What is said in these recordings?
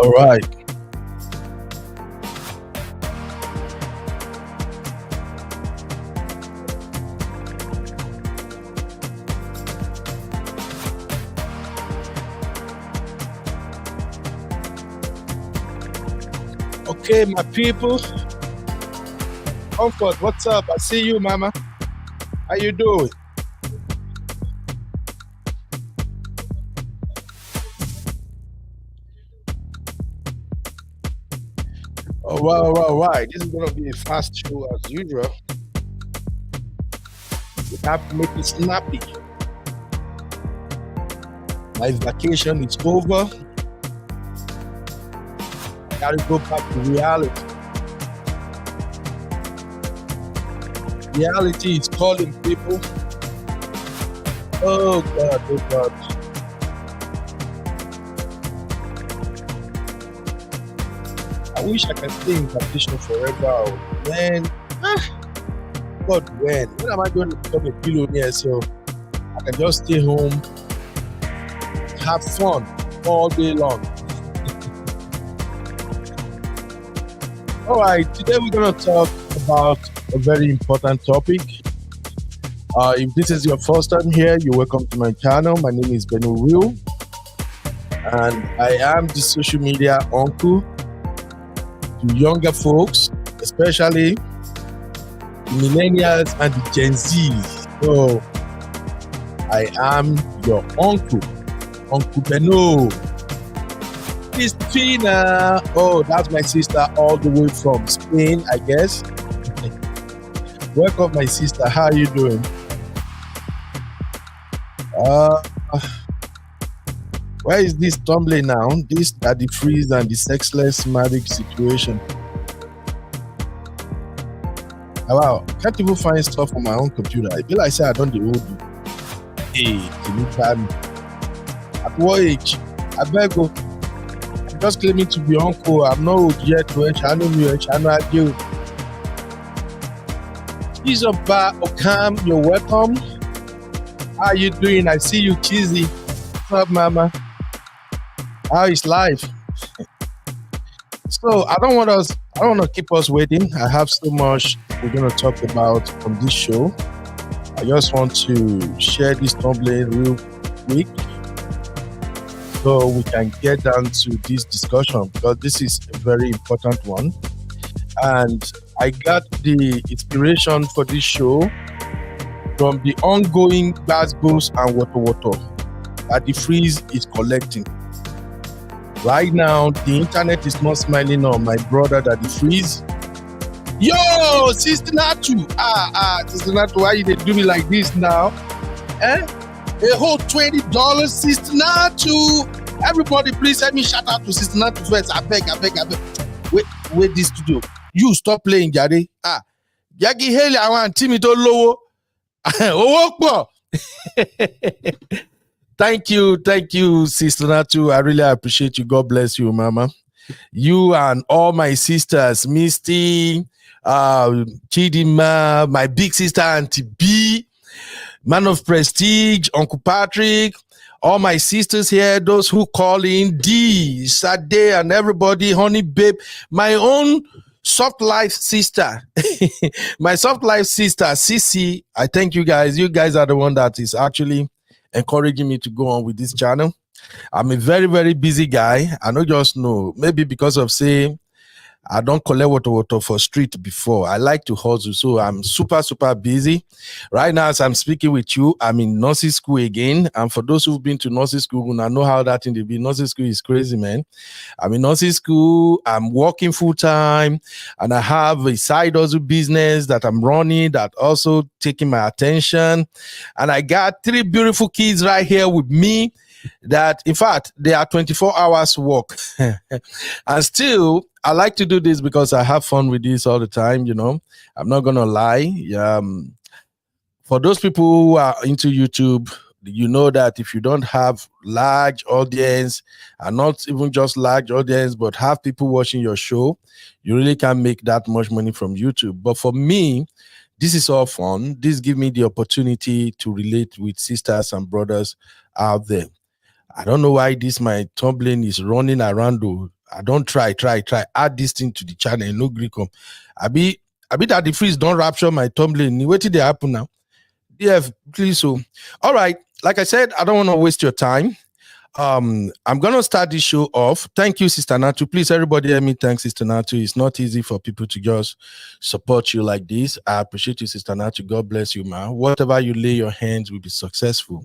All right. Okay, my people. Comfort, what's up? I see you, mama. How you doing? All right. This is gonna be a fast show as usual. We have to make it snappy. My vacation is over. Gotta go back to reality. Reality is calling, people. Oh God, oh God. I wish I could stay in vacation forever. Oh, man. God, when am I going to become a billionaire so I can just stay home, have fun all day long? All right, today we're going to talk about a very important topic. If this is your first time here, you're welcome to my channel. My name is Beno Will, and I am the social media uncle to younger folks, especially the millennials and the Gen Z. So I am your uncle, Uncle Beno. Christina. Oh, that's my sister all the way from Spain, I guess. Welcome, my sister. How are you doing? Where is this tumbling now? This the freeze and the sexless marriage situation. Wow, can't even find stuff on my own computer. I feel like I say I don't do old. Hey, can you tell me? At what age? I beg you. I'm just claiming to be uncle. I'm not old yet. I know you. I know I do. Isoba Okam, you're welcome. How are you doing? I see you, cheesy. What's up, mama? How is life? So I don't want to keep us waiting. I have so much we're going to talk about on this show. I just want to share this tumbling real quick so we can get down to this discussion because this is a very important one. And I got the inspiration for this show from the ongoing gas goes and water that the freeze is collecting. Right now, the internet is not smiling on my brother that the freeze. Yo, Sister Natu. Sister Natu, why you they do me like this now? A whole $20, Sister Natu. Everybody, please let me shout out to Sister Natu first. I beg. Wait this studio. You stop playing, Jade. Yagi Haley, I want Timmy to low. Thank you, Sister Natu. I really appreciate you. God bless you, Mama. You and all my sisters, Misty, Chidima, my big sister Auntie B, Man of Prestige, Uncle Patrick, all my sisters here, those who call in, D, Sade, and everybody, Honey Babe, my own soft life sister, my soft life sister, Sissy. I thank you guys. You guys are the one that is actually encouraging me to go on with this channel. I'm a very, very busy guy. I don't just know, maybe because of say I don't collect water for street before. I like to hustle, so I'm super busy. Right now, as I'm speaking with you, I'm in nursing school again. And for those who've been to nursing school, I know how that thing to be. Nursing school is crazy, man. I'm in nursing school. I'm working full time, and I have a side hustle business that I'm running that also taking my attention. And I got 3 beautiful kids right here with me. That in fact they are 24 hours work. And still I like to do this because I have fun with this all the time, you know. I'm not gonna lie. For those people who are into YouTube, you know that if you don't have large audience, and not even just large audience, but have people watching your show, you really can't make that much money from YouTube. But for me, this is all fun. This gives me the opportunity to relate with sisters and brothers out there. I don't know why this my tumbling is running around though. I don't try. Add this thing to the channel. No Greek. I be that the freeze don't rapture my tumbling. What did they happen now? Yeah, please. So, all right. Like I said, I don't want to waste your time. I'm gonna start this show off. Thank you, Sister Natu. Please, everybody, help me thank Sister Natu. It's not easy for people to just support you like this. I appreciate you, Sister Natu. God bless you, man. Whatever you lay your hands will be successful.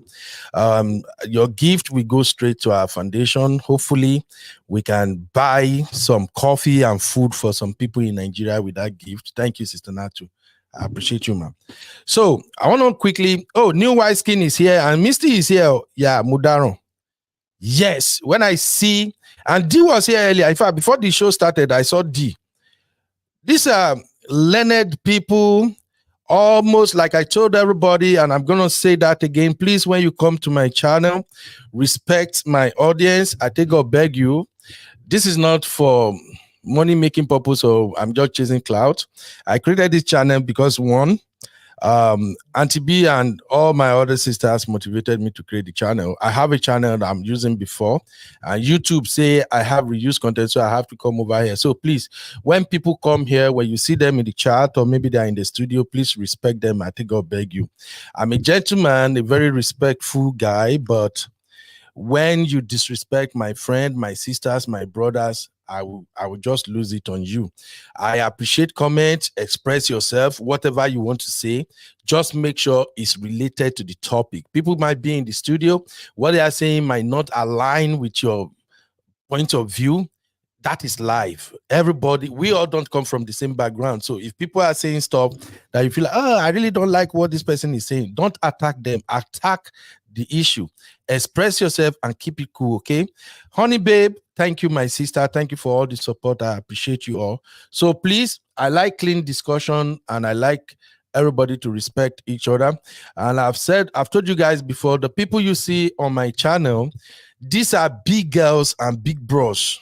Your gift will go straight to our foundation. Hopefully, we can buy some coffee and food for some people in Nigeria with that gift. Thank you, Sister Natu. I appreciate you, man. So I want to quickly. Oh, New White Skin is here and Misty is here. Yeah, Mudaro. Yes, when I see, and D was here earlier. In fact, before the show started, I saw D. These are learned people, almost like I told everybody, and I'm going to say that again. Please, when you come to my channel, respect my audience. I think I'll beg you. This is not for money-making purpose, or I'm just chasing clout. I created this channel because, one, Auntie B and all my other sisters motivated me to create the channel. I have a channel that I'm using before, and YouTube say I have reused content, so I have to come over here. So please, when people come here, when you see them in the chat or maybe they're in the studio, please respect them. I think I'll beg you. I'm a gentleman, a very respectful guy, but when you disrespect my friend, my sisters, my brothers, I will just lose it on you. I appreciate comments, express yourself, whatever you want to say. Just make sure it's related to the topic. People might be in the studio. What they are saying might not align with your point of view. That is life. Everybody, we all don't come from the same background. So if people are saying stuff that you feel like, oh, I really don't like what this person is saying, don't attack them. Attack the issue. Express yourself and keep it cool, okay? Honey babe, thank you, my sister. Thank you for all the support. I appreciate you all. So please, I like clean discussion and I like everybody to respect each other. And I've told you guys before, the people you see on my channel, these are big girls and big bros.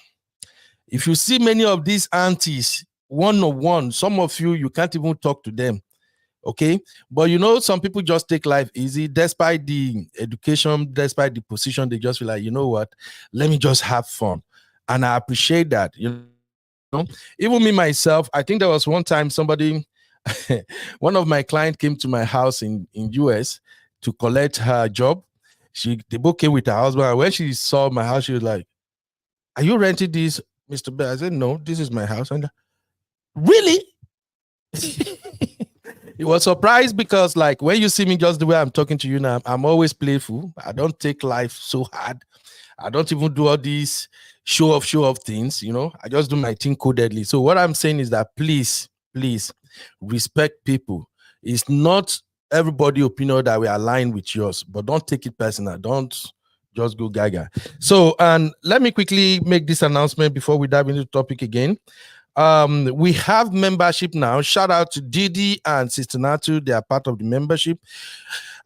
If you see many of these aunties, one-on-one, some of you can't even talk to them. Okay, but you know, some people just take life easy, despite the education, despite the position. They just feel like, you know what, let me just have fun. And I appreciate that. You know, even me myself, I think there was one time somebody, one of my clients came to my house in US to collect her job. They both came with her husband, and when she saw my house, she was like, are you renting this, Mr. Bear? I said, no, this is my house. And really? He was surprised because, like, when you see me just the way I'm talking to you now, I'm always playful. I don't take life so hard. I don't even do all these show off things, you know. I just do my thing codedly. So what I'm saying is that please respect people. It's not everybody opinion that we align with yours, but don't take it personal. Don't just go gaga. So, and let me quickly make this announcement before we dive into the topic again. We have membership now. Shout out to Didi and Sister Natu. They are part of the membership.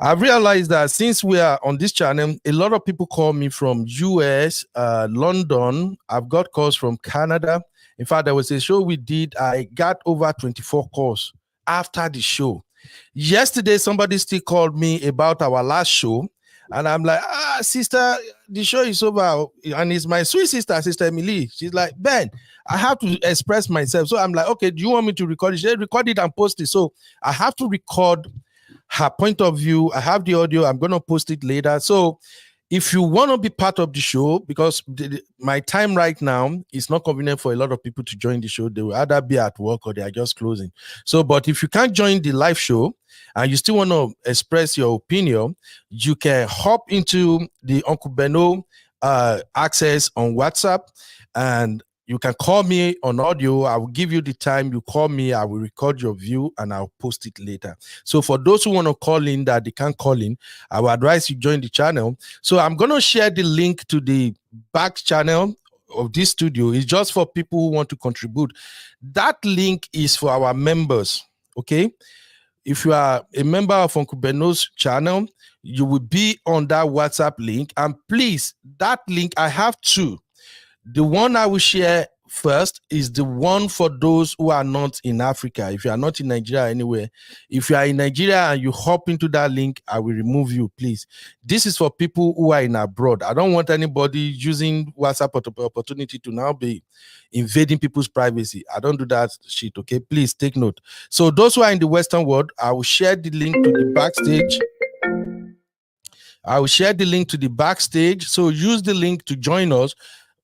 I've realized that since we are on this channel, a lot of people call me from US, London. I've got calls from Canada. In fact, there was a show we did. I got over 24 calls after the show. Yesterday, somebody still called me about our last show. And I'm like, sister, the show is over. And it's my sweet sister, Sister Emily. She's like, Ben, I have to express myself. So I'm like, okay, do you want me to record it? She said, record it and post it. So I have to record her point of view. I have the audio. I'm going to post it later. So if you want to be part of the show, because my time right now is not convenient for a lot of people to join the show. They will either be at work or they are just closing. So, but if you can't join the live show and you still want to express your opinion, you can hop into the Uncle Beno access on WhatsApp, and you can call me on audio. I will give you the time. You call me, I will record your view and I'll post it later. So for those who want to call in that they can't call in, I will advise you join the channel. So I'm going to share the link to the back channel of this studio. It's just for people who want to contribute. That link is for our members. Okay. If you are a member of Uncle Beno's channel, you will be on that WhatsApp link. And please, that link, I have two. The one I will share first is the one for those who are not in Africa. If you are not in Nigeria anywhere, if you are in Nigeria and you hop into that link, I will remove you, please. This is for people who are in abroad. I don't want anybody using WhatsApp opportunity to now be invading people's privacy. I don't do that shit, okay? Please take note. So those who are in the Western world, I will share the link to the backstage. I will share the link to the backstage. So use the link to join us,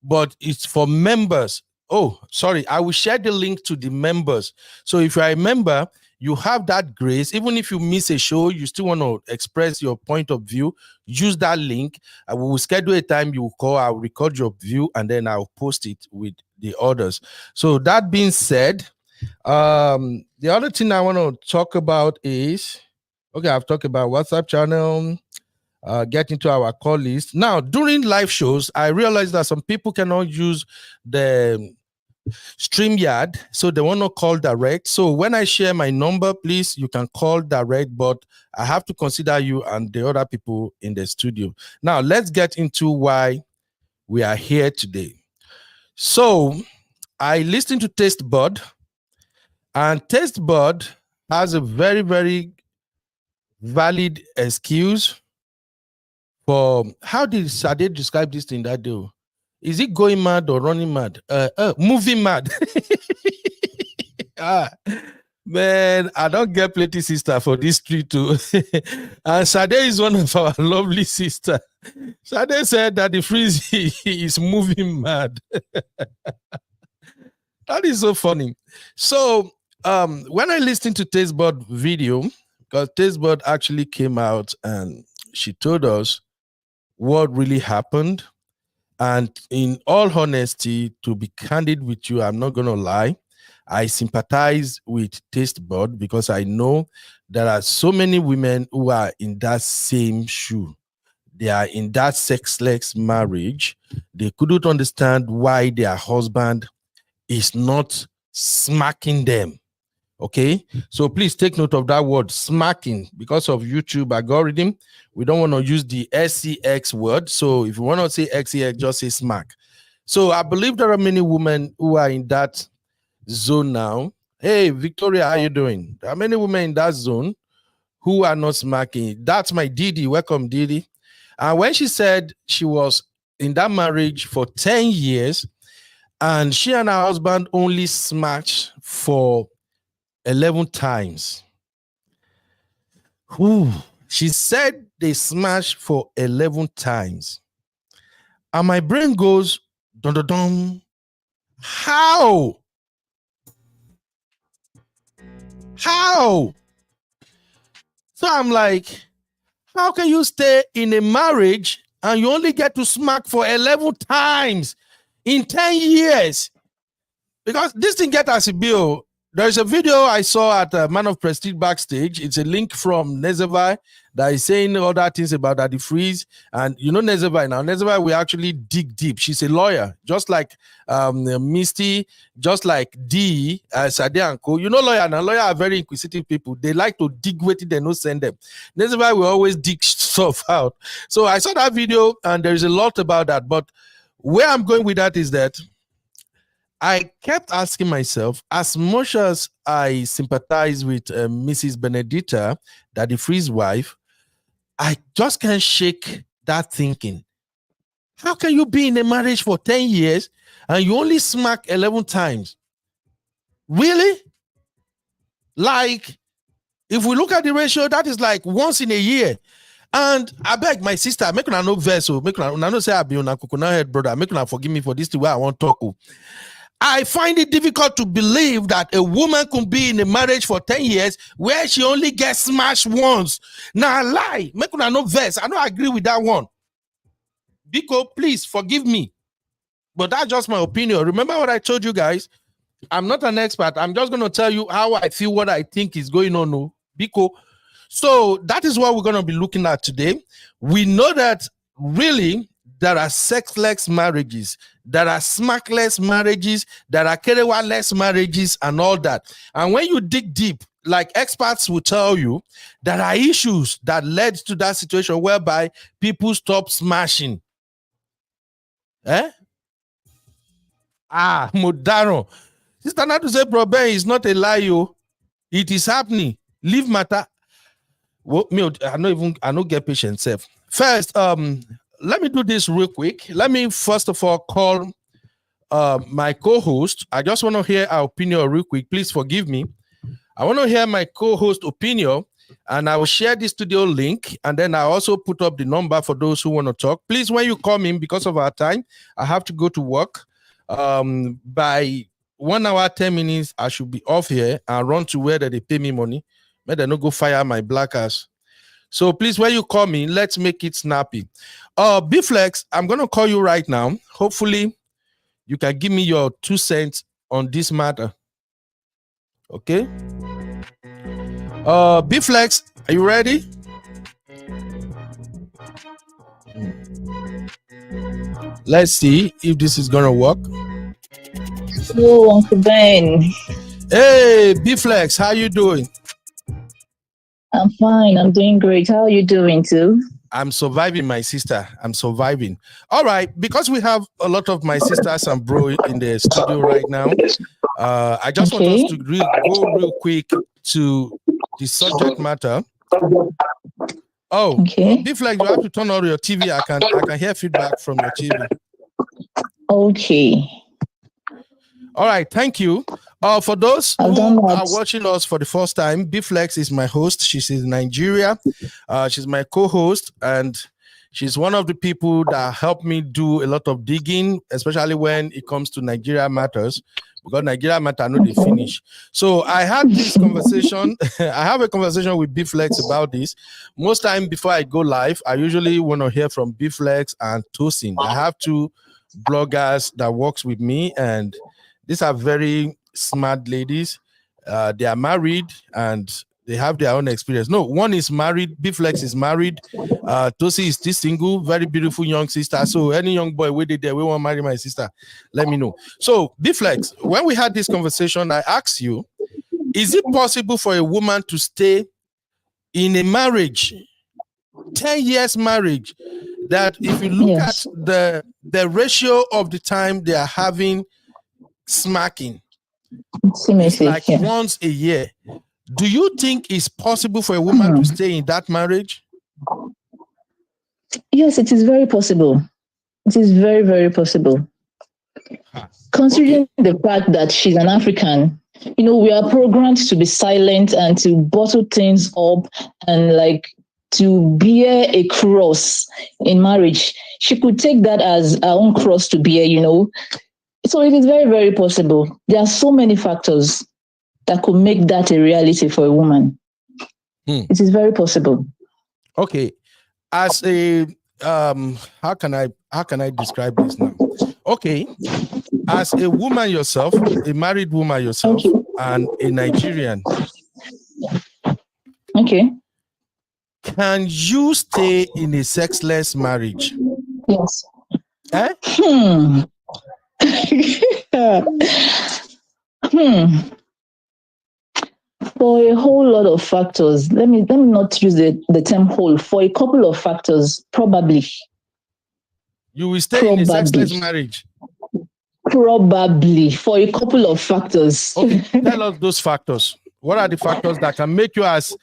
but it's for members. Oh, sorry. I will share the link to the members. So if you're a member, you have that grace. Even if you miss a show, you still want to express your point of view, use that link. I will schedule a time you will call, I'll record your view, and then I'll post it with the others. So that being said, the other thing I want to talk about is, okay, I've talked about WhatsApp channel, get into our call list. Now, during live shows, I realized that some people cannot use the StreamYard, so they want to call direct. So when I share my number, please, you can call direct, but I have to consider you and the other people in the studio. Now, let's get into why we are here today. So I listened to Tastebud, and Tastebud has a very, very valid excuse for, how did Sade describe this thing that day? Is it going mad or running mad? Moving mad. Man, I don't get plenty sister for this street too. And Sade is one of our lovely sister. Sade said that the freeze is moving mad. That is so funny. So when I listened to Tastebud video, because Tastebud actually came out and she told us what really happened. And in all honesty, to be candid with you, I'm not going to lie, I sympathize with Tastebud because I know there are so many women who are in that same shoe. They are in that sexless marriage. They couldn't understand why their husband is not smacking them. Okay, so please take note of that word, smacking, because of YouTube algorithm. We don't want to use the SCX word. So if you want to say XEX, just say smack. So I believe there are many women who are in that zone now. Hey, Victoria, how you doing? There are many women in that zone who are not smacking. That's my Didi. Welcome, Didi. And when she said she was in that marriage for 10 years and she and her husband only smacked for 11 times. Ooh, she said they smashed for 11 times. And my brain goes, dun dun dun. How? How? So I'm like, how can you stay in a marriage and you only get to smack for 11 times in 10 years? Because this thing get as a bill. There's a video I saw at Man of Prestige backstage. It's a link from Nezevai that is saying other things about Daddy Freeze. And you know Nezevai now. Nezevai will actually dig deep. She's a lawyer, just like Misty, just like D, Sade and Co. You know lawyer now. Lawyer are very inquisitive people. They like to dig where they don't send them. Nezevai will always dig stuff out. So I saw that video and there's a lot about that. But where I'm going with that is that I kept asking myself, as much as I sympathize with Mrs. Benedita, Daddy Free's wife, I just can't shake that thinking. How can you be in a marriage for 10 years and you only smack 11 times? Really? Like, if we look at the ratio, that is like once in a year. And I beg my sister, make una no vessel, make una no say I be una coconut head brother, make una forgive me for this the way I want to talk. I find it difficult to believe that a woman can be in a marriage for 10 years where she only gets smashed once. Now, I lie. Make una no verse. I don't agree with that one. Biko, please forgive me. But that's just my opinion. Remember what I told you guys? I'm not an expert. I'm just going to tell you how I feel, what I think is going on. No, Biko. So that is what we're going to be looking at today. We know that really there are sexless marriages, there are smackless marriages, there are kerewa-less marriages and all that. And when you dig deep, like experts will tell you, there are issues that led to that situation whereby people stop smashing. Modaro. Sister Natu say problem is not a lie, yo. It is happening. Leave matter. Well, me, I don't get patient self. First, let me do this real quick. Let me first of all call my co-host. I just want to hear our opinion real quick. Please forgive me. I want to hear my co-host opinion, and I will share the studio link, and then I also put up the number for those who want to talk. Please, when you come in, because of our time, I have to go to work. By 1 hour, 10 minutes, I should be off here and run to where they pay me money. May they not go fire my black ass. So please, when you call me, let's make it snappy. B-Flex, I'm going to call you right now. Hopefully, you can give me your 2 cents on this matter. Okay? B-Flex, are you ready? Let's see if this is going to work. Hello, Uncle Ben. Hey, B-Flex, how you doing? I'm fine. I'm doing great. How are you doing too? I'm surviving, my sister. I'm surviving. All right, because we have a lot of my sisters and bro in the studio right now, I just want us to go real quick to the subject matter. Oh, okay. B-Flex, you have to turn on your TV. I can hear feedback from your TV. Okay. All right, thank you. For those who are watching us for the first time, B-Flex is my host. She's in Nigeria. She's my co-host, and she's one of the people that helped me do a lot of digging, especially when it comes to Nigeria matters, because Nigeria matter no they finish. So I had this conversation. I have a conversation with B-Flex about this. Most time before I go live, I usually want to hear from B-Flex and Tosin. I have 2 bloggers that works with me, and these are very smart ladies. They are married and they have their own experience. No, one is married. B-Flex is married. Tosi is still single. Very beautiful young sister. So any young boy we want to marry my sister, let me know. So B-Flex, when we had this conversation, I asked you, is it possible for a woman to stay in a marriage, 10 years marriage, that if you look at the ratio of the time they are having smacking, it's like once a year. Do you think it's possible for a woman to stay in that marriage? Yes, it is very possible. It is very, very possible. Considering the fact that she's an African, we are programmed to be silent and to bottle things up and like to bear a cross in marriage. She could take that as her own cross to bear, So it is very, very possible. There are so many factors that could make that a reality for a woman. It is very possible. Okay. As a how can I describe this now? Okay. As a woman yourself, a married woman yourself, and a Nigerian. Okay. Can you stay in a sexless marriage? Yes. For a whole lot of factors, let me not use the term whole. For a couple of factors, probably. You will stay in a sexless marriage? Probably, for a couple of factors. Okay, tell us those factors. What are the factors that can make you, as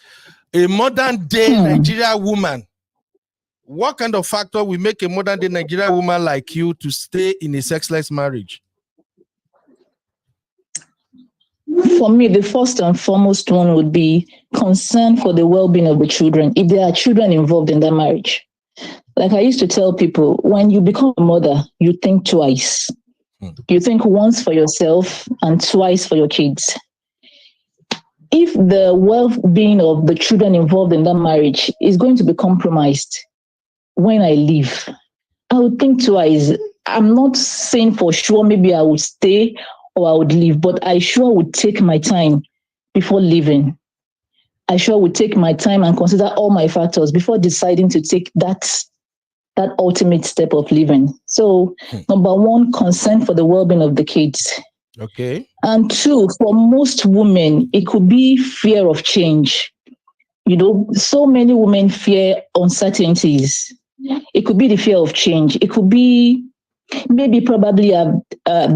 a modern day Nigerian woman, what kind of factor will make a modern day Nigerian woman like you to stay in a sexless marriage? For me, the first and foremost one would be concern for the well-being of the children, if there are children involved in that marriage. Like I used to tell people, when you become a mother, you think twice. You think once for yourself and twice for your kids. If the well-being of the children involved in that marriage is going to be compromised when I leave, I would think twice. I'm not saying for sure maybe I would stay or I would leave, but I sure would take my time before leaving. I sure would take my time and consider all my factors before deciding to take that ultimate step of leaving. So, number one, concern for the well-being of the kids. Okay. And 2, for most women, it could be fear of change. So many women fear uncertainties. It could be the fear of change. It could be maybe probably have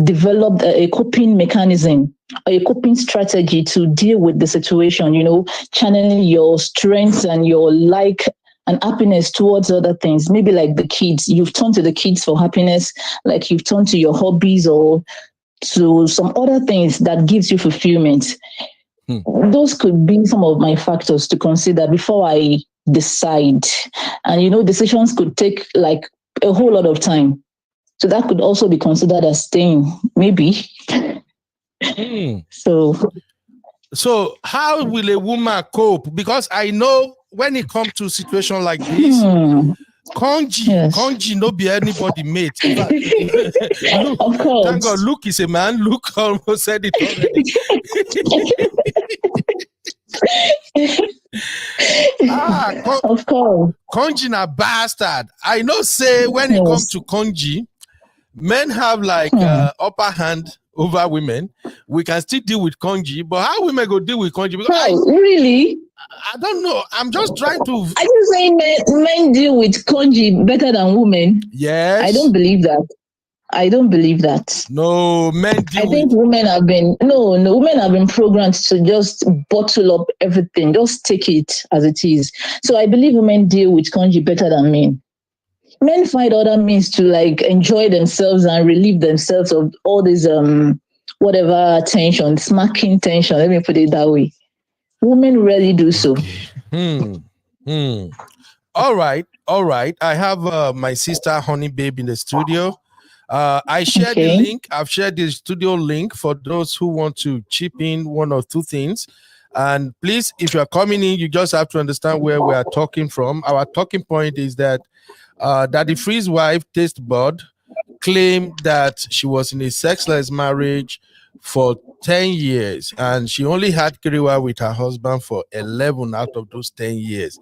developed a coping mechanism or a coping strategy to deal with the situation, channeling your strengths and your and happiness towards other things. Maybe like the kids, you've turned to the kids for happiness, like you've turned to your hobbies or to some other things that gives you fulfillment. Those could be some of my factors to consider before I decide. And decisions could take like a whole lot of time. So that could also be considered as staying, maybe. So how will a woman cope? Because I know when it comes to a situation like this, Konji no be anybody mate. Look, of course. Thank God, Luke is a man. Luke almost said it already. Of course. Konji na bastard. I know say when it comes to Konji, men have like upper hand over women. We can still deal with Konji, but how women go deal with Konji? Because really? I don't know. I'm just trying to. Are you saying men deal with Konji better than women? Yes. I don't believe that. I don't believe that. No, men deal I think women have been women have been programmed to just bottle up everything, just take it as it is. So I believe women deal with Konji better than men. Men find other means to like enjoy themselves and relieve themselves of all this whatever tension, smacking tension. Let me put it that way. Women rarely do so. All right. I have my sister Honey Babe in the studio. I shared the link. I've shared the studio link for those who want to chip in one or two things. And please, if you're coming in, you just have to understand where we are talking from. Our talking point is that Daddy Free's wife, Tastebud, claimed that she was in a sexless marriage for 10 years and she only had Kiriwa with her husband for 11 out of those 10 years.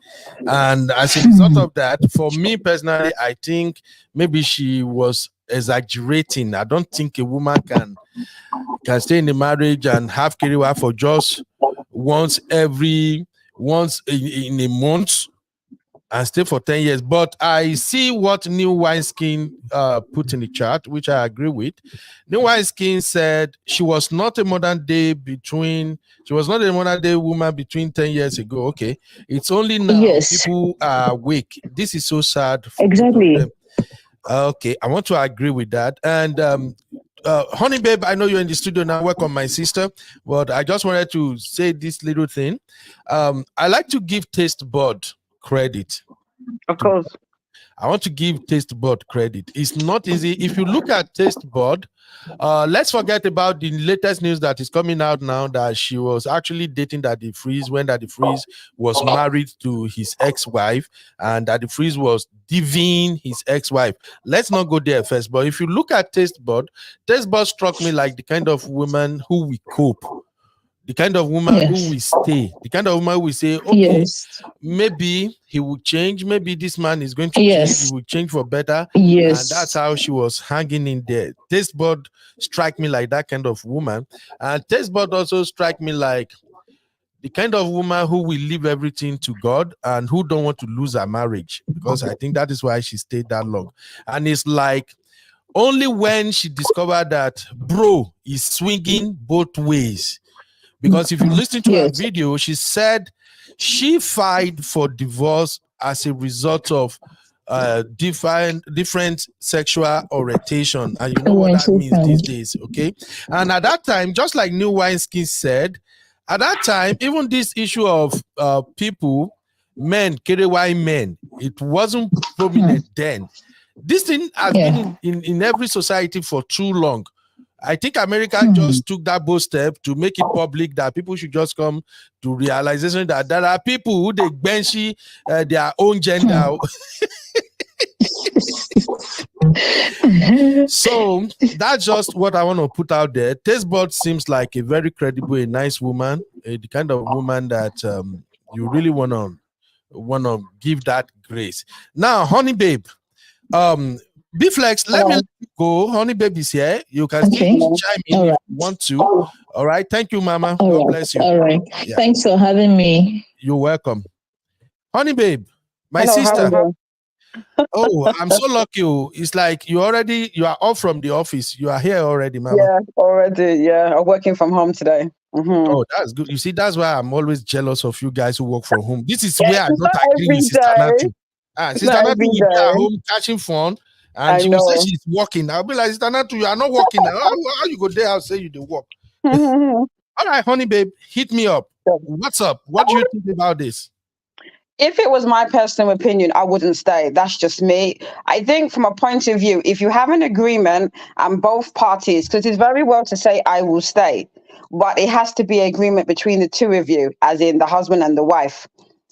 And as a result of that, for me personally, I think maybe she was exaggerating. I don't think a woman can stay in a marriage and have Kiriwa for just once in a month and stay for 10 years. But I see what New Wineskin put in the chat, which I agree with. New Wineskin said she was not a modern day woman between 10 years ago. Okay. It's only now people are awake. This is so sad. Exactly. Okay. I want to agree with that. And Honey Babe, I know you're in the studio now. Welcome, my sister. But I just wanted to say this little thing. I like to give Tastebud credit. Of course. I want to give Tastebud credit. It's not easy. If you look at Tastebud, let's forget about the latest news that is coming out now that she was actually dating Daddy Freeze when Daddy Freeze was married to his ex-wife and Daddy Freeze was divvying his ex-wife. Let's not go there first. But if you look at Tastebud struck me like the kind of woman who we cope. The kind of woman who will stay, the kind of woman who will say, okay, maybe he will change, maybe this man is going to change, he will change for better. And that's how she was hanging in there. Tastebud strike me like that kind of woman. And Tastebud also strike me like the kind of woman who will leave everything to God and who don't want to lose her marriage. Because I think that is why she stayed that long. And it's like, only when she discovered that bro is swinging both ways. Because if you listen to her video, she said she filed for divorce as a result of different sexual orientation. And you know what that means these days, okay? And at that time, just like New Wineskin said, at that time, even this issue of people, men, KDY men, it wasn't prominent then. This thing has been in every society for too long. I think America just took that bold step to make it public that people should just come to realization that there are people who they benchy their own gender. So that's just what I want to put out there. Tastebud seems like a very credible, a nice woman, the kind of woman that you really want to give that grace. Now, Honey Babe, B-Flex, let me go. Honey Babe is here. You can still chime in if you want to. All right. Thank you, Mama. God bless you. All right. Yeah. Thanks for having me. You're welcome. Honey Babe, my sister. Oh, I'm so lucky. Oh. It's like you are off from the office. You are here already, Mama. Yeah, already. Yeah, I'm working from home today. Oh, that's good. You see, that's why I'm always jealous of you guys who work from home. This is Yeah, where I it's don't not agree with every Sister day. Natu. It's Sister not Natu every will be at day. home catching fun, and I she will say know. she's working. I'll be like, Sister Natu, you are not working now. How you go there? I'll say you do work. All right, honey, babe, hit me up. What's up? What do you think about this? If it was my personal opinion, I wouldn't stay. That's just me. I think from a point of view, if you have an agreement and both parties, because it's very well to say I will stay, but it has to be agreement between the two of you, as in the husband and the wife.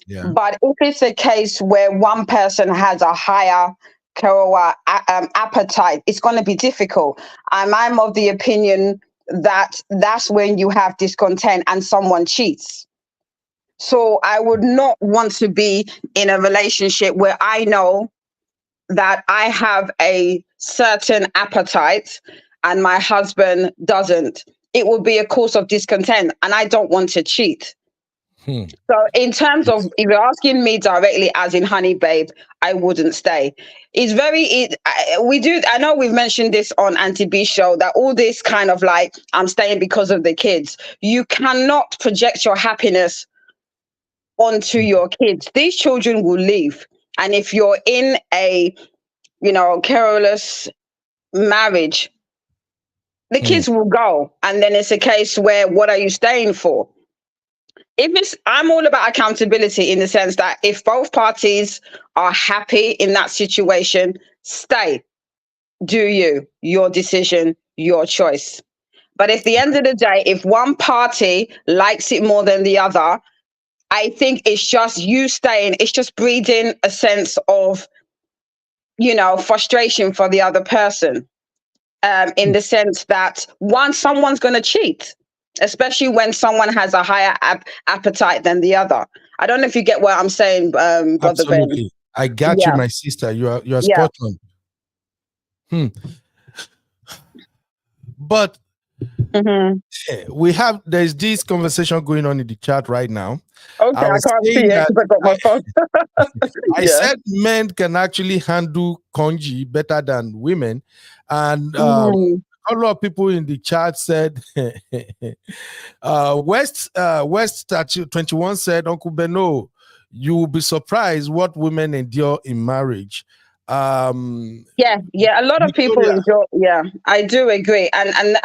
Yeah. But if it's a case where one person has a higher appetite, it's going to be difficult. I'm of the opinion that that's when you have discontent and someone cheats. So I would not want to be in a relationship where I know that I have a certain appetite and my husband doesn't. It will be a cause of discontent, and I don't want to cheat. So, in terms of if you're asking me directly, as in honey, babe, I wouldn't stay. It's we do. I know we've mentioned this on Auntie B show that all this kind of like I'm staying because of the kids. You cannot project your happiness onto your kids. These children will leave. And if you're in a, careless marriage, the kids will go. And then it's a case where what are you staying for? I'm all about accountability in the sense that if both parties are happy in that situation, stay. Do your decision, your choice. But at the end of the day, if one party likes it more than the other, I think it's just you staying, it's just breeding a sense of, frustration for the other person. In the sense that someone's going to cheat, especially when someone has a higher appetite than the other. I don't know if you get what I'm saying, Brother Ben. Absolutely. I got you, my sister. You are Yeah. spot on. But there's this conversation going on in the chat right now. Okay, I can't see it because I got my phone. I said men can actually handle congee better than women. And a lot of people in the chat said, West 21 said, Uncle Beno, you will be surprised what women endure in marriage. Yeah, a lot of people enjoy. Yeah, I do agree, and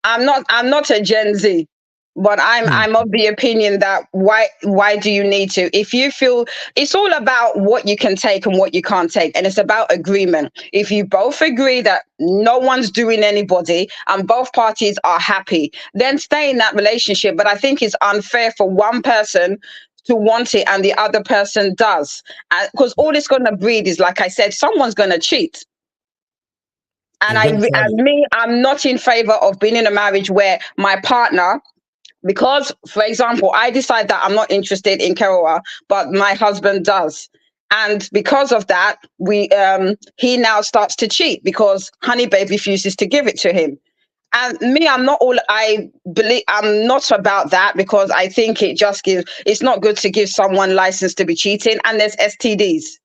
I'm not a Gen Z, but I'm of the opinion that why do you need to? If you feel it's all about what you can take and what you can't take, and it's about agreement. If you both agree that no one's doing anybody and both parties are happy, then stay in that relationship. But I think it's unfair for one person to want it and the other person does, because all it's going to breed is, like I said, someone's going to cheat. And I'm not in favor of being in a marriage where my partner, because, for example, I decide that I'm not interested in Keroa, but my husband does. And because of that, he now starts to cheat because Honey Babe refuses to give it to him. And me, I'm not about that, because I think it's not good to give someone license to be cheating, and there's STDs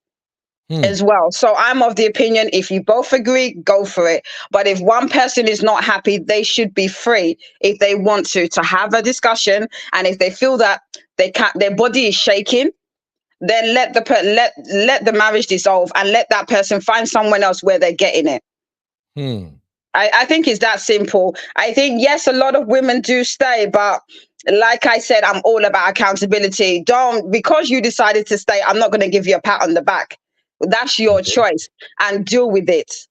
as well. So I'm of the opinion, if you both agree, go for it. But if one person is not happy, they should be free, if they want to have a discussion. And if they feel that their body is shaking, then let the marriage dissolve and let that person find someone else where they're getting it. I think it's that simple. I think, yes, a lot of women do stay, but like I said, I'm all about accountability. Because you decided to stay, I'm not going to give you a pat on the back. That's your choice, and deal with it.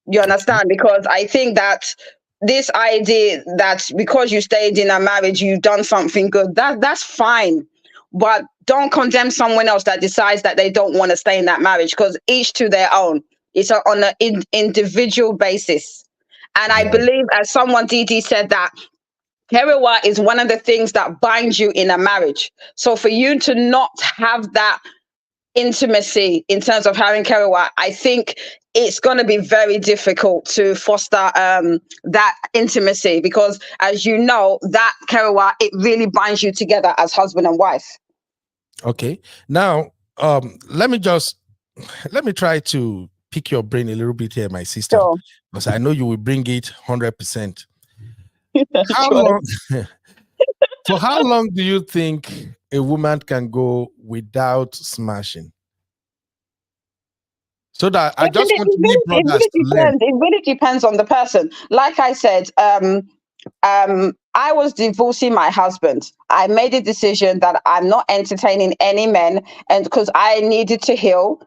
You understand? Because I think that this idea that because you stayed in a marriage, you've done something good, that's fine. But don't condemn someone else that decides that they don't want to stay in that marriage, because each to their own. It's on an individual basis. And I believe, as someone, DD, said, that Kerewa is one of the things that binds you in a marriage. So for you to not have that intimacy in terms of having Kerewa, I think it's going to be very difficult to foster that intimacy, because, as you know, that Kerewa, it really binds you together as husband and wife. Okay. Now, let me just let me try to pick your brain a little bit here, my sister, Sure. because I know you will bring it 100%. How Sure. long? For how long do you think a woman can go without smashing? So that I just want we It brothers really to learn. depends. It really depends on the person. Like I said, I was divorcing my husband. I made a decision that I'm not entertaining any men, and because I needed to heal,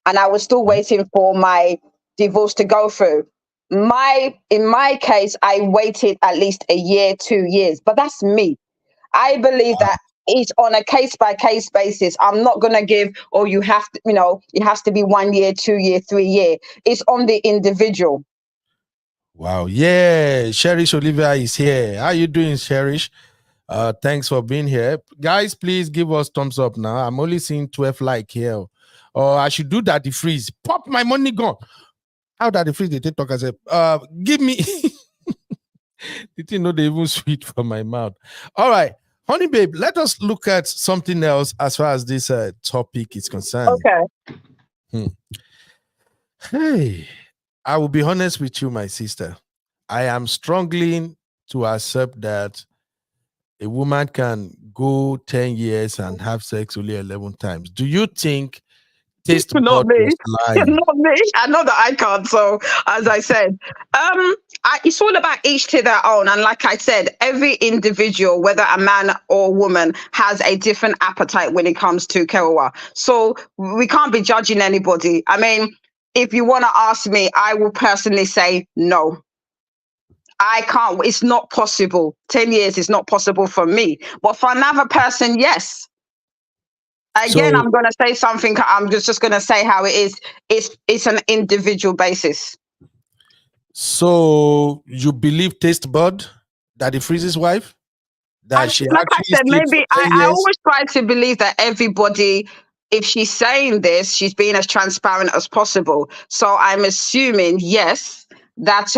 and I was still waiting for my divorce to go through. In my case, I waited at least a year, 2 years, but that's me. I believe that it's on a case by case basis. I'm not going to give, or you have to, it has to be 1 year, 2 year, 3 year. It's on the individual. Wow. Yeah. Cherish Olivia is here. How you doing, Cherish? Thanks for being here. Guys, please give us thumbs up now. I'm only seeing 12 like here. Or I should do that, the freeze. Pop my money gone. How that the freeze the TikTok said, give me did you know they even sweet from my mouth? All right. Honey babe, let us look at something else as far as this topic is concerned. Okay. Hey, I will be honest with you, my sister. I am struggling to accept that a woman can go 10 years and have sex only 11 times. Do you think Not tastebud me. was lying? Not me. I know that I can't. So, as I said, it's all about each to their own. And like I said, every individual, whether a man or woman, has a different appetite when it comes to kewa. So we can't be judging anybody. I mean, if you want to ask me, I will personally say no. I can't. It's not possible. 10 years is not possible for me. But for another person, yes. Again, So, I'm going to say something. I'm just going to say how it is. It's an individual basis. so you believe tastebud that he frees his wife? That she Like I actually said, sleeps for maybe 10 I years? always try to believe that everybody, if she's saying this, she's being as transparent as possible. So I'm assuming, yes, that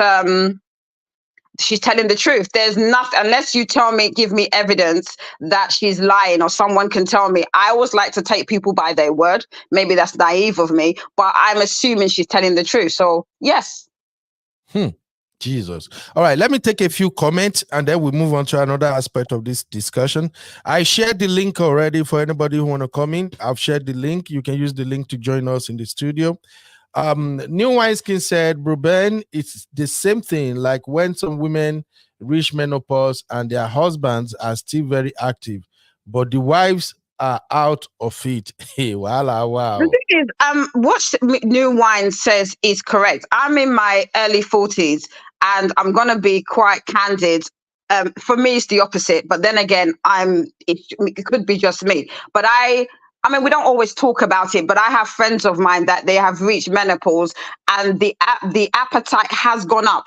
she's telling the truth. There's nothing, unless you tell me, give me evidence that she's lying or someone can tell me. I always like to take people by their word. Maybe that's naive of me, but I'm assuming she's telling the truth. So yes. Jesus. All right, let me take a few comments and then we move on to another aspect of this discussion. I shared the link already for anybody who want to come in. I've shared the link. You can use the link to join us in the studio. New Wineskin said, Ruben, it's the same thing like when some women reach menopause and their husbands are still very active, but the wives are out of it. Hey, wow. The thing is, what New Wine says is correct. I'm in my early 40s and I'm going to be quite candid. For me, it's the opposite. But then again, it could be just me. But I mean, we don't always talk about it, but I have friends of mine that they have reached menopause and the appetite has gone up.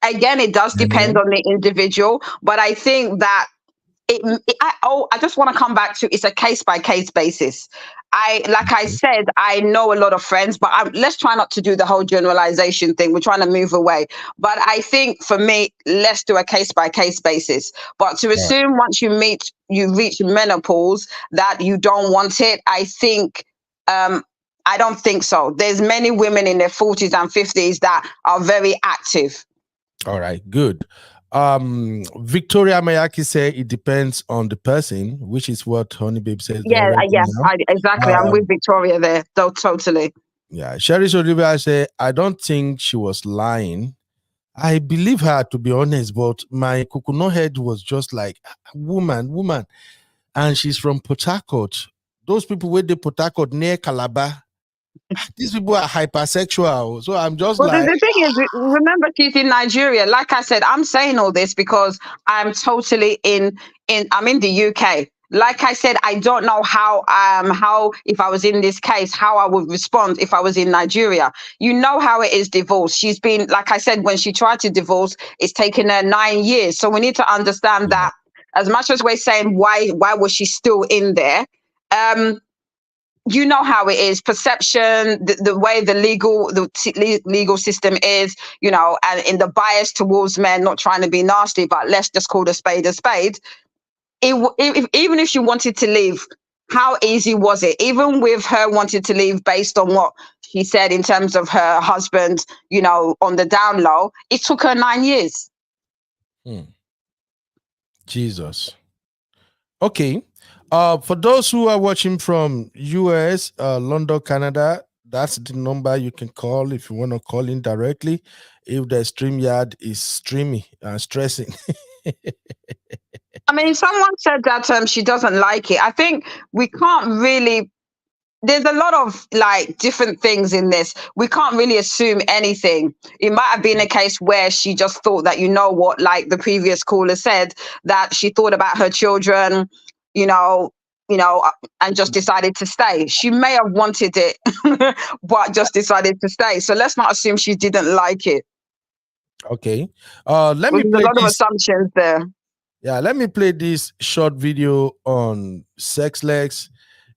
Again, it does depend on the individual, but I think that I just want to come back to it's a case by case basis. Like I said, I know a lot of friends, but let's try not to do the whole generalization thing. We're trying to move away. But I think for me, let's do a case by case basis. But to assume once you reach menopause that you don't want it, I think I don't think so. There's many women in their 40s and 50s that are very active. All right, good. Victoria Mayaki said it depends on the person, which is what Honey Babe says. Yeah, exactly. I'm with Victoria there, though, totally. Yeah, Sherry Olivia said, I don't think she was lying. I believe her, to be honest, but my coconut head was just like, woman. And she's from Port Harcourt. Those people where they Port Harcourt near Calabar, these people are hypersexual. So I'm just well, like, the thing is, remember, she's in Nigeria. Like I said, I'm saying all this because I'm totally I'm in the UK. Like I said, I don't know how if I was in this case, how I would respond if I was in Nigeria. You know how it is divorce. She's been, like I said, when she tried to divorce, it's taken her 9 years. So we need to understand that as much as we're saying why was she still in there, you know how it is, perception, the way the legal system is, and in the bias towards men, not trying to be nasty, but let's just call a spade a spade. Even if she wanted to leave, how easy was it? Even with her wanting to leave based on what she said in terms of her husband, on the down low, it took her 9 years. Jesus. Okay. For those who are watching from US, London, Canada, that's the number you can call if you want to call in directly. If the StreamYard is stressing. I mean, someone said that she doesn't like it. I think we can't really. There's a lot of like different things in this. We can't really assume anything. It might have been a case where she just thought that, what, like the previous caller said, that she thought about her children, and just decided to stay. She may have wanted it, but just decided to stay. So let's not assume she didn't like it. Okay. Let me play a lot of this. assumptions there. Yeah, let me play this short video on sexless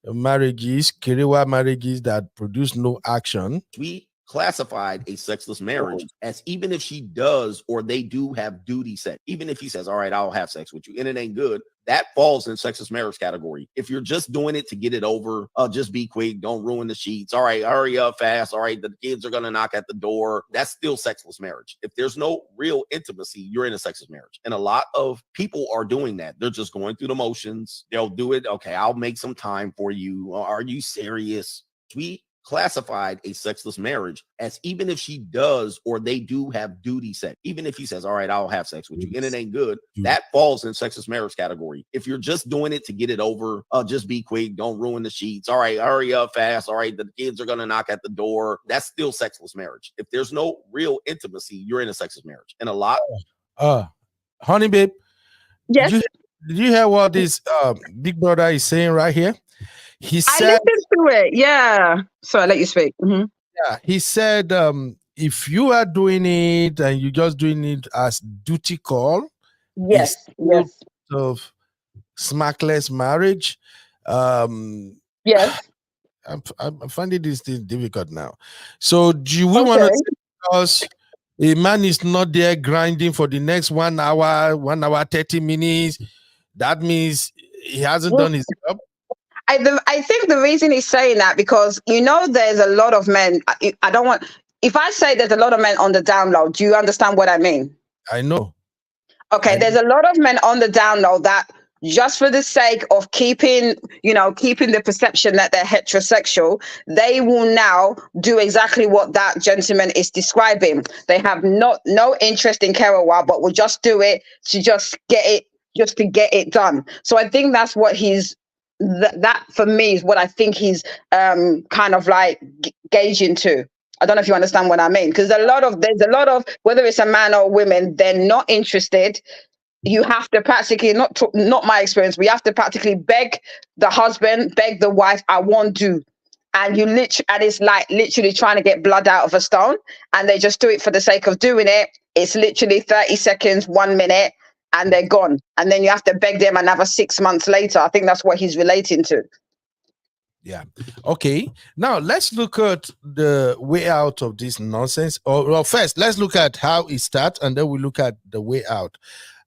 marriages, Kiriwa marriages that produce no action. We classified a sexless marriage as even if she does or they do have duty sex, even if he says, all right, I'll have sex with you and it ain't good, that falls in sexless marriage category. If you're just doing it to get it over, just be quick, don't ruin the sheets. All right, hurry up fast. All right, the kids are going to knock at the door. That's still sexless marriage. If there's no real intimacy, you're in a sexless marriage. And a lot of people are doing that. They're just going through the motions. They'll do it. Okay, I'll make some time for you. Are you serious? We classified a sexless marriage as even if she does or they do have duty sex, even if he says, all right, I'll have sex with you and it ain't good, that falls in sexless marriage category. If you're just doing it to get it over, just be quick, don't ruin the sheets. All right, hurry up fast. All right, the kids are going to knock at the door. That's still sexless marriage. If there's no real intimacy, you're in a sexless marriage. And a lot. Honey babe, yes, did you hear what this big brother is saying right here? He said, I listened to it. Yeah. So I let you speak. Mm-hmm. Yeah, he said, if you are doing it and you're just doing it as duty call, yes, of smackless marriage. Yes, I'm finding this thing difficult now. So, do we want to say because a man is not there grinding for the next 1 hour, 30 minutes? That means he hasn't done his job. I think the reason he's saying that because there's a lot of men. I don't want. If I say there's a lot of men on the download, do you understand what I mean? I know. Okay, there's a lot of men on the download that just for the sake of keeping the perception that they're heterosexual, they will now do exactly what that gentleman is describing. They have no interest in Kerouac, but will just do it to just get it done. So I think that's what he's. That for me is what I think he's kind of like gauging to. I don't know if you understand what I mean, because there's a lot of whether it's a man or women, they're not interested. You have to practically not my experience. We have to practically beg the husband, beg the wife. I won't do, and it's like literally trying to get blood out of a stone, and they just do it for the sake of doing it. It's literally 30 seconds, 1 minute. And they're gone. And then you have to beg them another 6 months later. I think that's what he's relating to. Yeah. Okay. Now let's look at the way out of this nonsense. Well, first, let's look at how it starts, and then we look at the way out.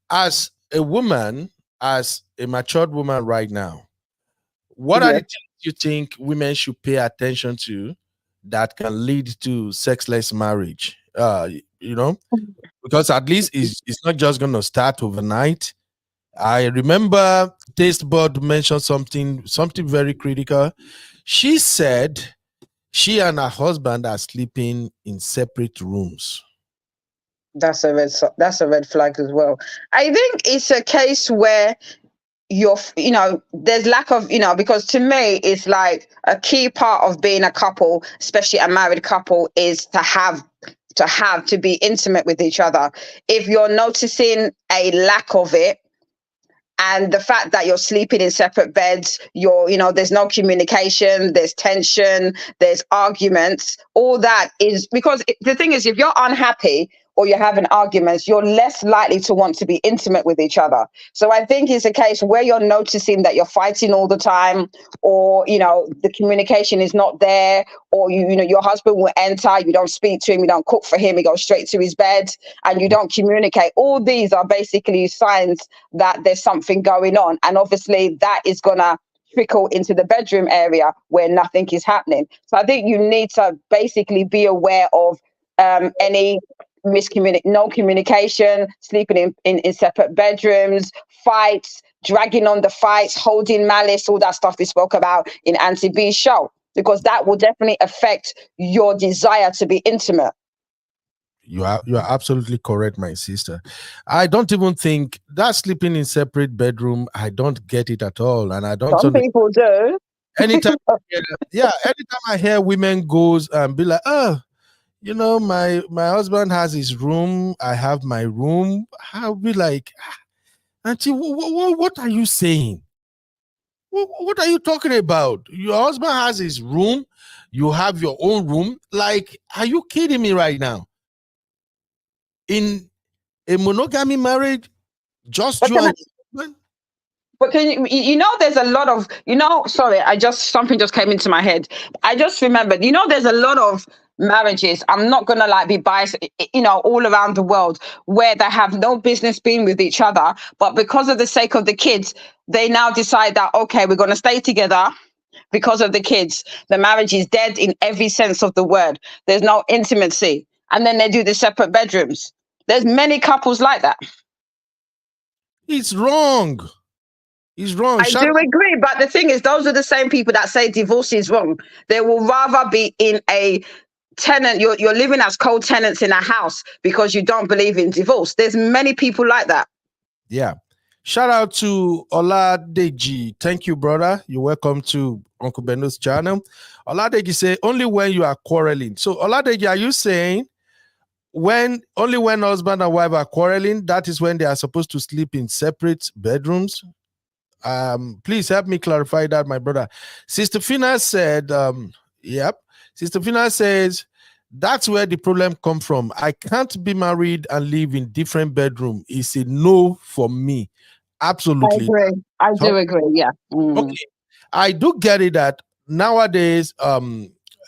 As a woman, as a matured woman right now, what are the things you think women should pay attention to that can lead to sexless marriage? Because at least it's not just going to start overnight. I remember Tastebud mentioned something very critical. She said she and her husband are sleeping in separate rooms. That's a red flag as well. I think it's a case where there's lack of, because to me, it's like a key part of being a couple, especially a married couple, is to be intimate with each other. If you're noticing a lack of it, and the fact that you're sleeping in separate beds, there's no communication, there's tension, there's arguments, all that is because the thing is, if you're unhappy or you're having arguments, you're less likely to want to be intimate with each other. So I think it's a case where you're noticing that you're fighting all the time, or, the communication is not there, or, your husband will enter, you don't speak to him, you don't cook for him, he goes straight to his bed and you don't communicate. All these are basically signs that there's something going on. And obviously that is going to trickle into the bedroom area where nothing is happening. So I think you need to basically be aware of any no communication, sleeping in separate bedrooms, fights, dragging on the fights, holding malice, all that stuff we spoke about in Auntie B's show, because that will definitely affect your desire to be intimate. You are absolutely correct, my sister. I don't even think that sleeping in separate bedroom, I don't get it at all. And I don't. Some people do. Anytime anytime I hear women goes and be like, oh, you know, my husband has his room, I have my room, I'll be like, Auntie, what are you saying? What are you talking about? Your husband has his room, you have your own room. Like, are you kidding me right now? In a monogamy marriage, just you and your husband? But can you know, there's a lot of, sorry, something just came into my head. I just remembered, there's a lot of marriages, I'm not going to be biased, all around the world, where they have no business being with each other, but because of the sake of the kids, they now decide that, okay, we're going to stay together because of the kids. The marriage is dead in every sense of the word. There's no intimacy. And then they do the separate bedrooms. There's many couples like that. It's wrong. It's wrong. I do agree, but the thing is, those are the same people that say divorce is wrong. They will rather be in a tenant. You're living as co-tenants in a house because you don't believe in divorce. There's many people like that. Yeah. Shout out to Oladeji. Thank you, brother. You're welcome to Uncle Beno's channel. Oladeji say only when you are quarreling. So Oladeji, are you saying only when husband and wife are quarreling, that is when they are supposed to sleep in separate bedrooms? Please help me clarify that, my brother. Sister Fina said, yep. Sister Fina says, that's where the problem comes from. I can't be married and live in different bedrooms. It's a no for me. Absolutely. I do agree. Yeah. Okay. I do get it that nowadays,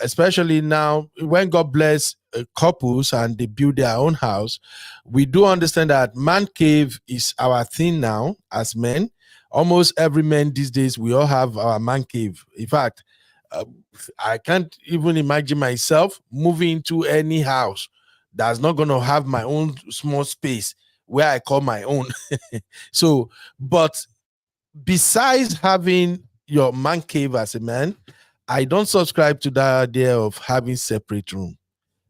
especially now, when God bless couples and they build their own house, we do understand that man cave is our thing now as men. Almost every man these days, we all have our man cave. In fact, I can't even imagine myself moving into any house that's not going to have my own small space where I call my own. So, but besides having your man cave as a man, I don't subscribe to that idea of having separate room.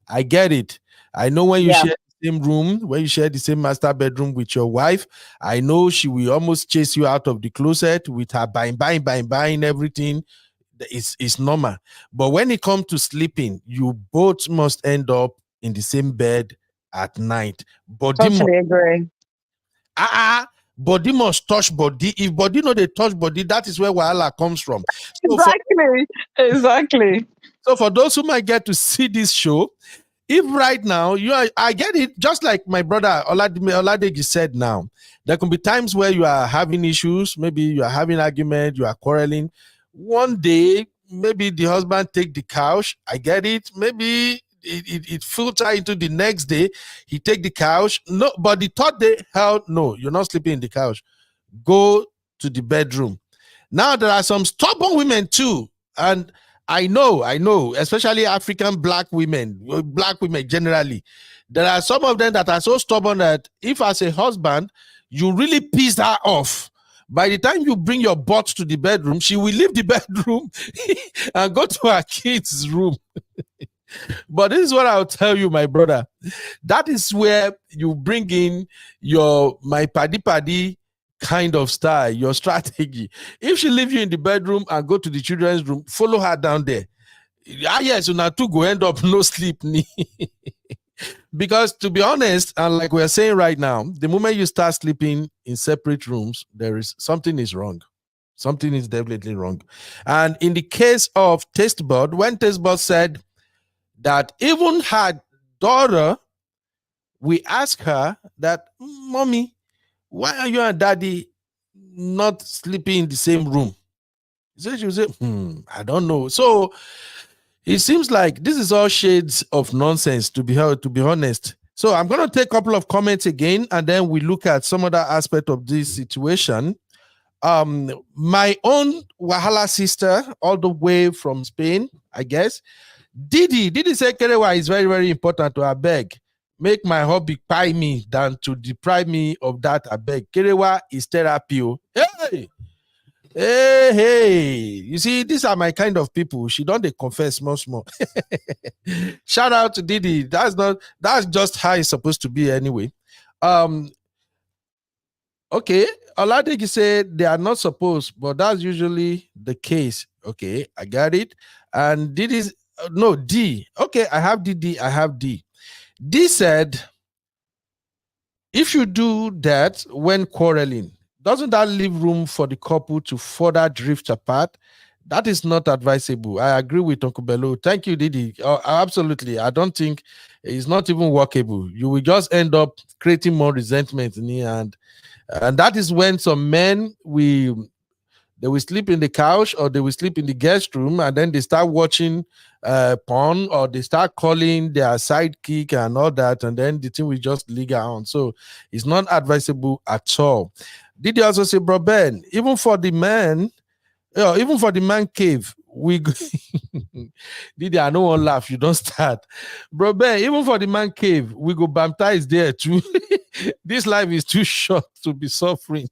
I get it. I know when you share the same room, when you share the same master bedroom with your wife, I know she will almost chase you out of the closet with her buying everything. It's normal. But when it comes to sleeping, you both must end up in the same bed at night. Totally agree. Body must touch body. If body no they touch body, that is where wahala comes from. So exactly. So for those who might get to see this show, if right now I get it, just like my brother Oladeji said now, there can be times where you are having issues, maybe you are having argument, you are quarreling. One day, maybe the husband take the couch. I get it. Maybe it filter into the next day. He take the couch. No, but the third day, hell no, you're not sleeping in the couch. Go to the bedroom. Now there are some stubborn women too, and I know, especially African black women generally. There are some of them that are so stubborn that if as a husband, you really piss her off, by the time you bring your butt to the bedroom, she will leave the bedroom and go to her kids' room. But this is what I'll tell you, my brother. That is where you bring in my paddy kind of style, your strategy. If she leave you in the bedroom and go to the children's room, follow her down there. Yes, you two go end up no sleep. Because to be honest, and like we're saying right now, the moment you start sleeping in separate rooms, something is wrong. Something is definitely wrong. And in the case of Tastebud, when Tastebud said that even her daughter, we asked her that, Mommy, why are you and Daddy not sleeping in the same room? She would say, I don't know. So it seems like this is all shades of nonsense, to be honest. So I'm going to take a couple of comments again, and then we look at some other aspect of this situation. My own Wahala sister, all the way from Spain, I guess. Didi say Kerewa is very, very important to beg. Make my hobby pie me than to deprive me of that beg. Kerewa is therapy. Hey! Hey! You see, these are my kind of people. She don't they confess more. Shout out to Didi. That's just how it's supposed to be anyway. Okay, Oladeki said they are not supposed, but that's usually the case. Okay, I got it. And Didi is no D. Okay, I have DD. I have D. D said, if you do that when quarreling, doesn't that leave room for the couple to further drift apart? That is not advisable. I agree with Uncle Bello. Thank you, Didi. Absolutely. I don't think it's not even workable. You will just end up creating more resentment in the end. And that is when some men they will sleep in the couch or they will sleep in the guest room, and then they start watching porn, or they start calling their sidekick and all that, and then the thing will just linger on. So it's not advisable at all. Did you also say, Bro Ben, even for the man cave, we Did I no one laugh? You don't start, Bro Ben. Even for the man cave, we go baptize there too. This life is too short to be suffering.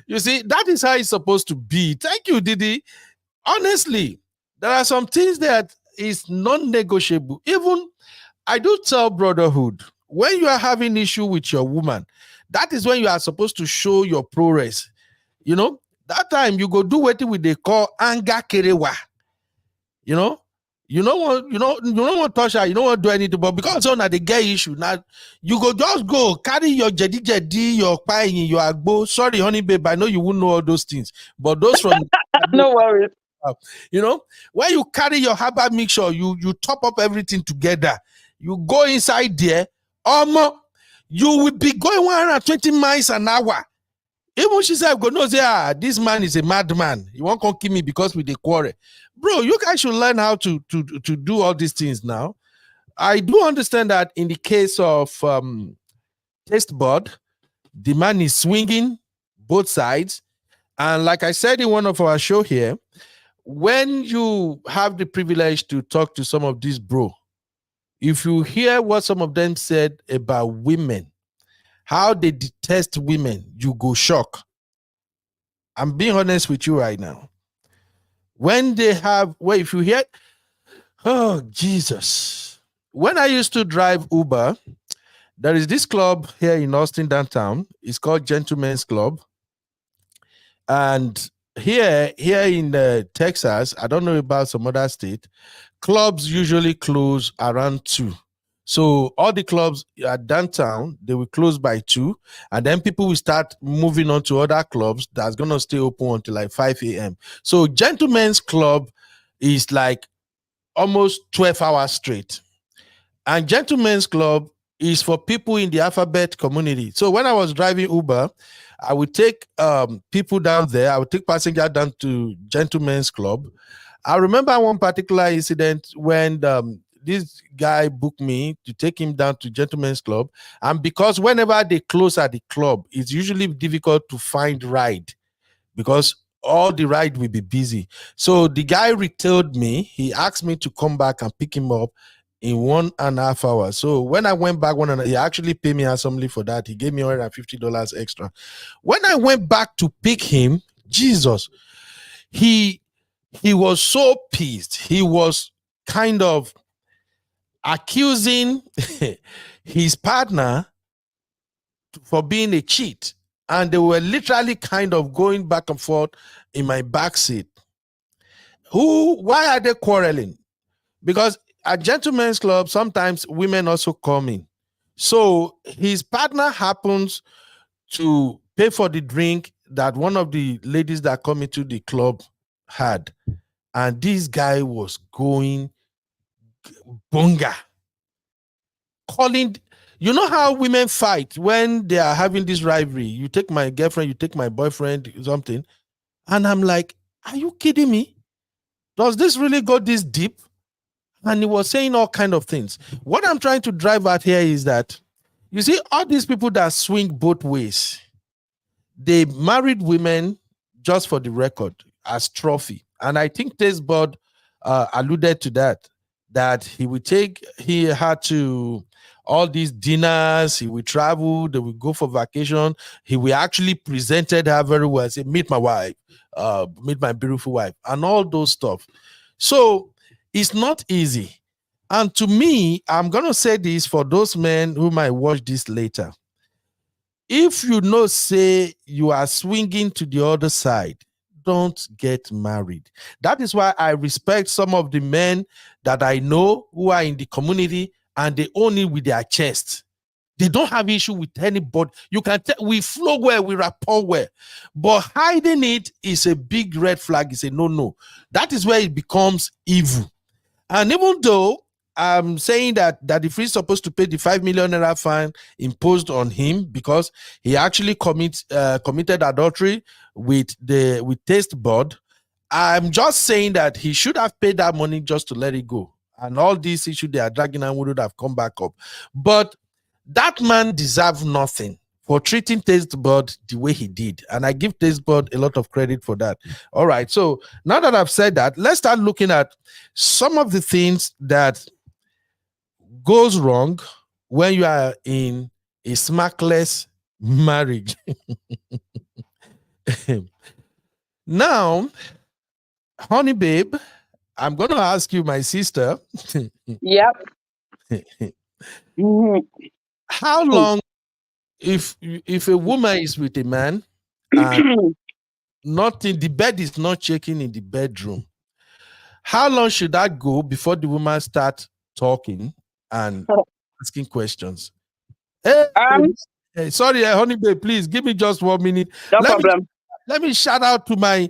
You see, that is how it's supposed to be. Thank you, Didi. Honestly, there are some things that is non-negotiable. Even I do tell brotherhood, when you are having issue with your woman, that is when you are supposed to show your progress. You know, that time you go do what they call anger kerewa. You know what, you don't want to touch her, you don't want to do anything, but because on the gay issue, now you go just go carry your jedi, your pie, your agbo. Sorry, honey babe, I know you wouldn't know all those things, but those from no worries. When you carry your herbal mixture, you top up everything together. You go inside there, you will be going 120 miles an hour. Even she said, "Go no say, this man is a madman. He won't come kill me because we the quarrel." Bro, you guys should learn how to do all these things now. I do understand that in the case of Tastebud, the man is swinging both sides, and like I said in one of our show here, when you have the privilege to talk to some of these bro, if you hear what some of them said about women, how they detest women, you go shock. I'm being honest with you right now. When they have, if you hear, oh, Jesus. When I used to drive Uber, there is this club here in Austin downtown. It's called Gentlemen's Club. And here in Texas, I don't know about some other state, clubs usually close around 2. So all the clubs at downtown, they will close by 2, and then people will start moving on to other clubs that's going to stay open until like 5 a.m. So Gentlemen's Club is like almost 12 hours straight. And Gentlemen's Club is for people in the alphabet community. So when I was driving Uber, I would take people down there. I would take passengers down to Gentlemen's Club. I remember one particular incident when this guy booked me to take him down to Gentlemen's Club. And because whenever they close at the club, it's usually difficult to find ride because all the ride will be busy. So the guy retailed me. He asked me to come back and pick him up in 1.5 hours. So when I went back, he actually paid me handsomely for that. He gave me $150 extra. When I went back to pick him, Jesus, he was so pissed. He was kind of accusing his partner for being a cheat, and they were literally kind of going back and forth in my backseat. Why are they quarreling? Because at Gentlemen's Club, sometimes women also come in. So his partner happens to pay for the drink that one of the ladies that come into the club had, and this guy was going bunga, calling. You know how women fight when they are having this rivalry? You take my girlfriend, you take my boyfriend, something. And I'm like, are you kidding me? Does this really go this deep? And he was saying all kind of things. What I'm trying to drive at here is that, you see, all these people that swing both ways, they married women, just for the record, as trophy. And I think Tastebud alluded to that he had to all these dinners, he will travel, they will go for vacation. He will actually presented her very well, say, meet my wife, meet my beautiful wife, and all those stuff. So it's not easy. And to me, I'm going to say this for those men who might watch this later. If you know, say you are swinging to the other side, don't get married. That is why I respect some of the men that I know who are in the community and they own it with their chest. They don't have issue with anybody. You can tell we flow well, we rapport well. But hiding it is a big red flag. It's a no. That is where it becomes evil. And even though I'm saying that if he's supposed to pay the 5 million naira fine imposed on him because he actually committed adultery with Tastebud, I'm just saying that he should have paid that money just to let it go. And all these issues they are dragging and would have come back up. But that man deserves nothing for treating Tastebud the way he did. And I give Tastebud a lot of credit for that. All right. So now that I've said that, let's start looking at some of the things that goes wrong when you are in a sexless marriage. Now, honey babe, I'm going to ask you, my sister. Yep. How long, if a woman is with a man and the bed is not shaking in the bedroom, how long should that go before the woman starts talking and asking questions? Hey, sorry, honey babe, please give me just 1 minute. No problem. Let me shout out to my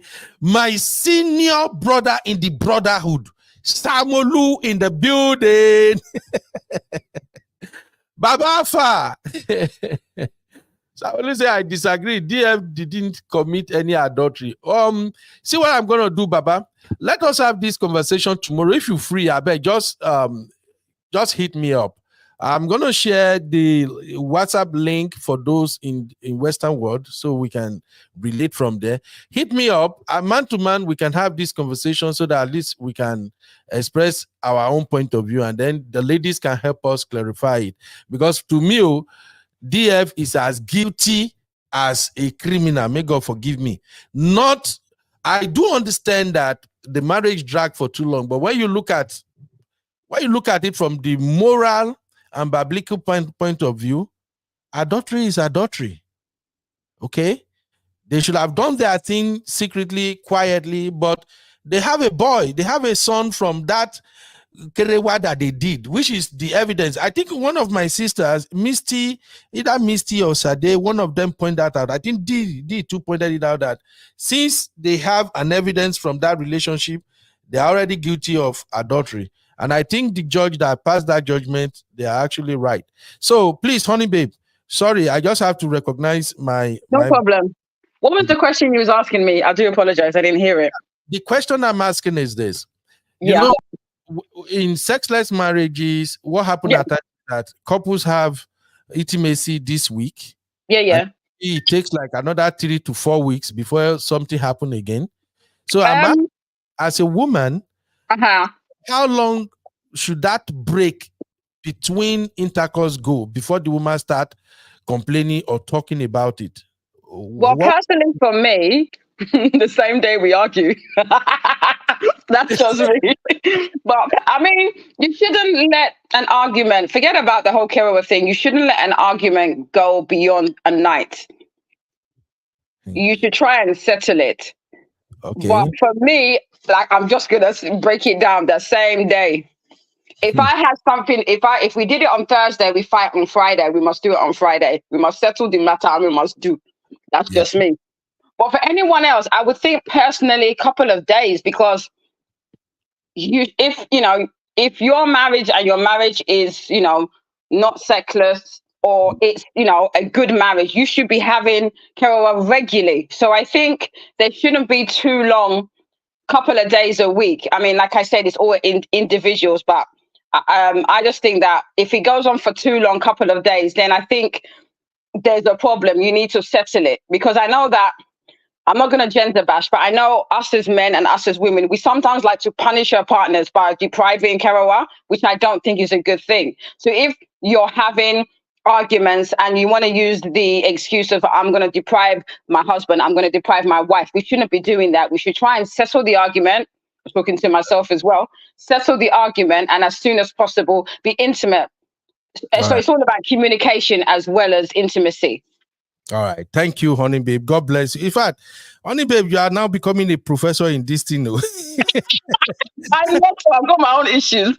senior brother in the brotherhood, Samolu in the building. Baba Alpha. So I only say I disagree. DF didn't commit any adultery. See what I'm gonna do, Baba. Let us have this conversation tomorrow. If you're free, I beg, just hit me up. I'm gonna share the WhatsApp link for those in Western world so we can relate from there. Hit me up. Man to man, we can have this conversation so that at least we can express our own point of view, and then the ladies can help us clarify it. Because to me, DF is as guilty as a criminal. May God forgive me. I do understand that the marriage dragged for too long, but when you look at it from the moral and biblical point of view, adultery is adultery. Okay? They should have done their thing secretly, quietly, but they have a boy, they have a son from that kerewa that they did, which is the evidence. I think one of my sisters, either Misty or Sade, one of them pointed that out. I think D too pointed it out that since they have an evidence from that relationship, they are already guilty of adultery. And I think the judge that passed that judgment, they are actually right. So please, honey babe, sorry, I just have to recognize my problem. What was the question you was asking me? I do apologize, I didn't hear it. The question I'm asking is this. You Yeah. know, in sexless marriages, what happened at that couples have intimacy this week. Yeah. It takes like another 3 to 4 weeks before something happens again. So as a woman, how long should that break between intercourse go before the woman start complaining or talking about it? Well, personally for me, the same day we argue. That's just me. But I mean, you shouldn't let an argument, forget about the whole Kerewa thing, you shouldn't let an argument go beyond a night. You should try and settle it. Okay. But for me, like, I'm just gonna break it down the same day. If I had something, if we did it on Thursday, we fight on Friday, we must do it on Friday. We must settle the matter and we must do. That's just me. But for anyone else, I would think personally a couple of days, because if your marriage and your marriage is, not sexless, or it's, a good marriage, you should be having Kerewa regularly. So I think there shouldn't be too long, couple of days a week. I mean, like I said, it's all individuals, but I just think that if it goes on for too long, couple of days, then I think there's a problem. You need to settle it, because I know that I'm not going to gender bash, but I know us as men and us as women, we sometimes like to punish our partners by depriving Karawa, which I don't think is a good thing. So if you're having arguments and you want to use the excuse of I'm going to deprive my husband, I'm going to deprive my wife, we shouldn't be doing that. We should try and settle the argument. I'm talking to myself as well. Settle the argument and as soon as possible be intimate. So it's all about communication as well as intimacy. All right. Thank you, Honey Babe. God bless you. In fact, Honey Babe, you are now becoming a professor in this thing. I know, I've got my own issues.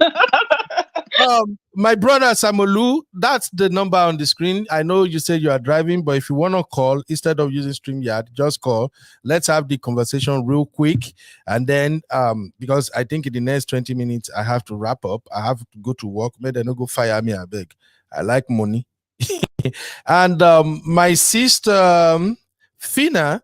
My brother Samolu, that's the number on the screen. I know you said you are driving, but if you want to call, instead of using StreamYard, just call. Let's have the conversation real quick. And then, because I think in the next 20 minutes, I have to wrap up. I have to go to work. May they not go fire me, I beg. I like money. And my sister Fina,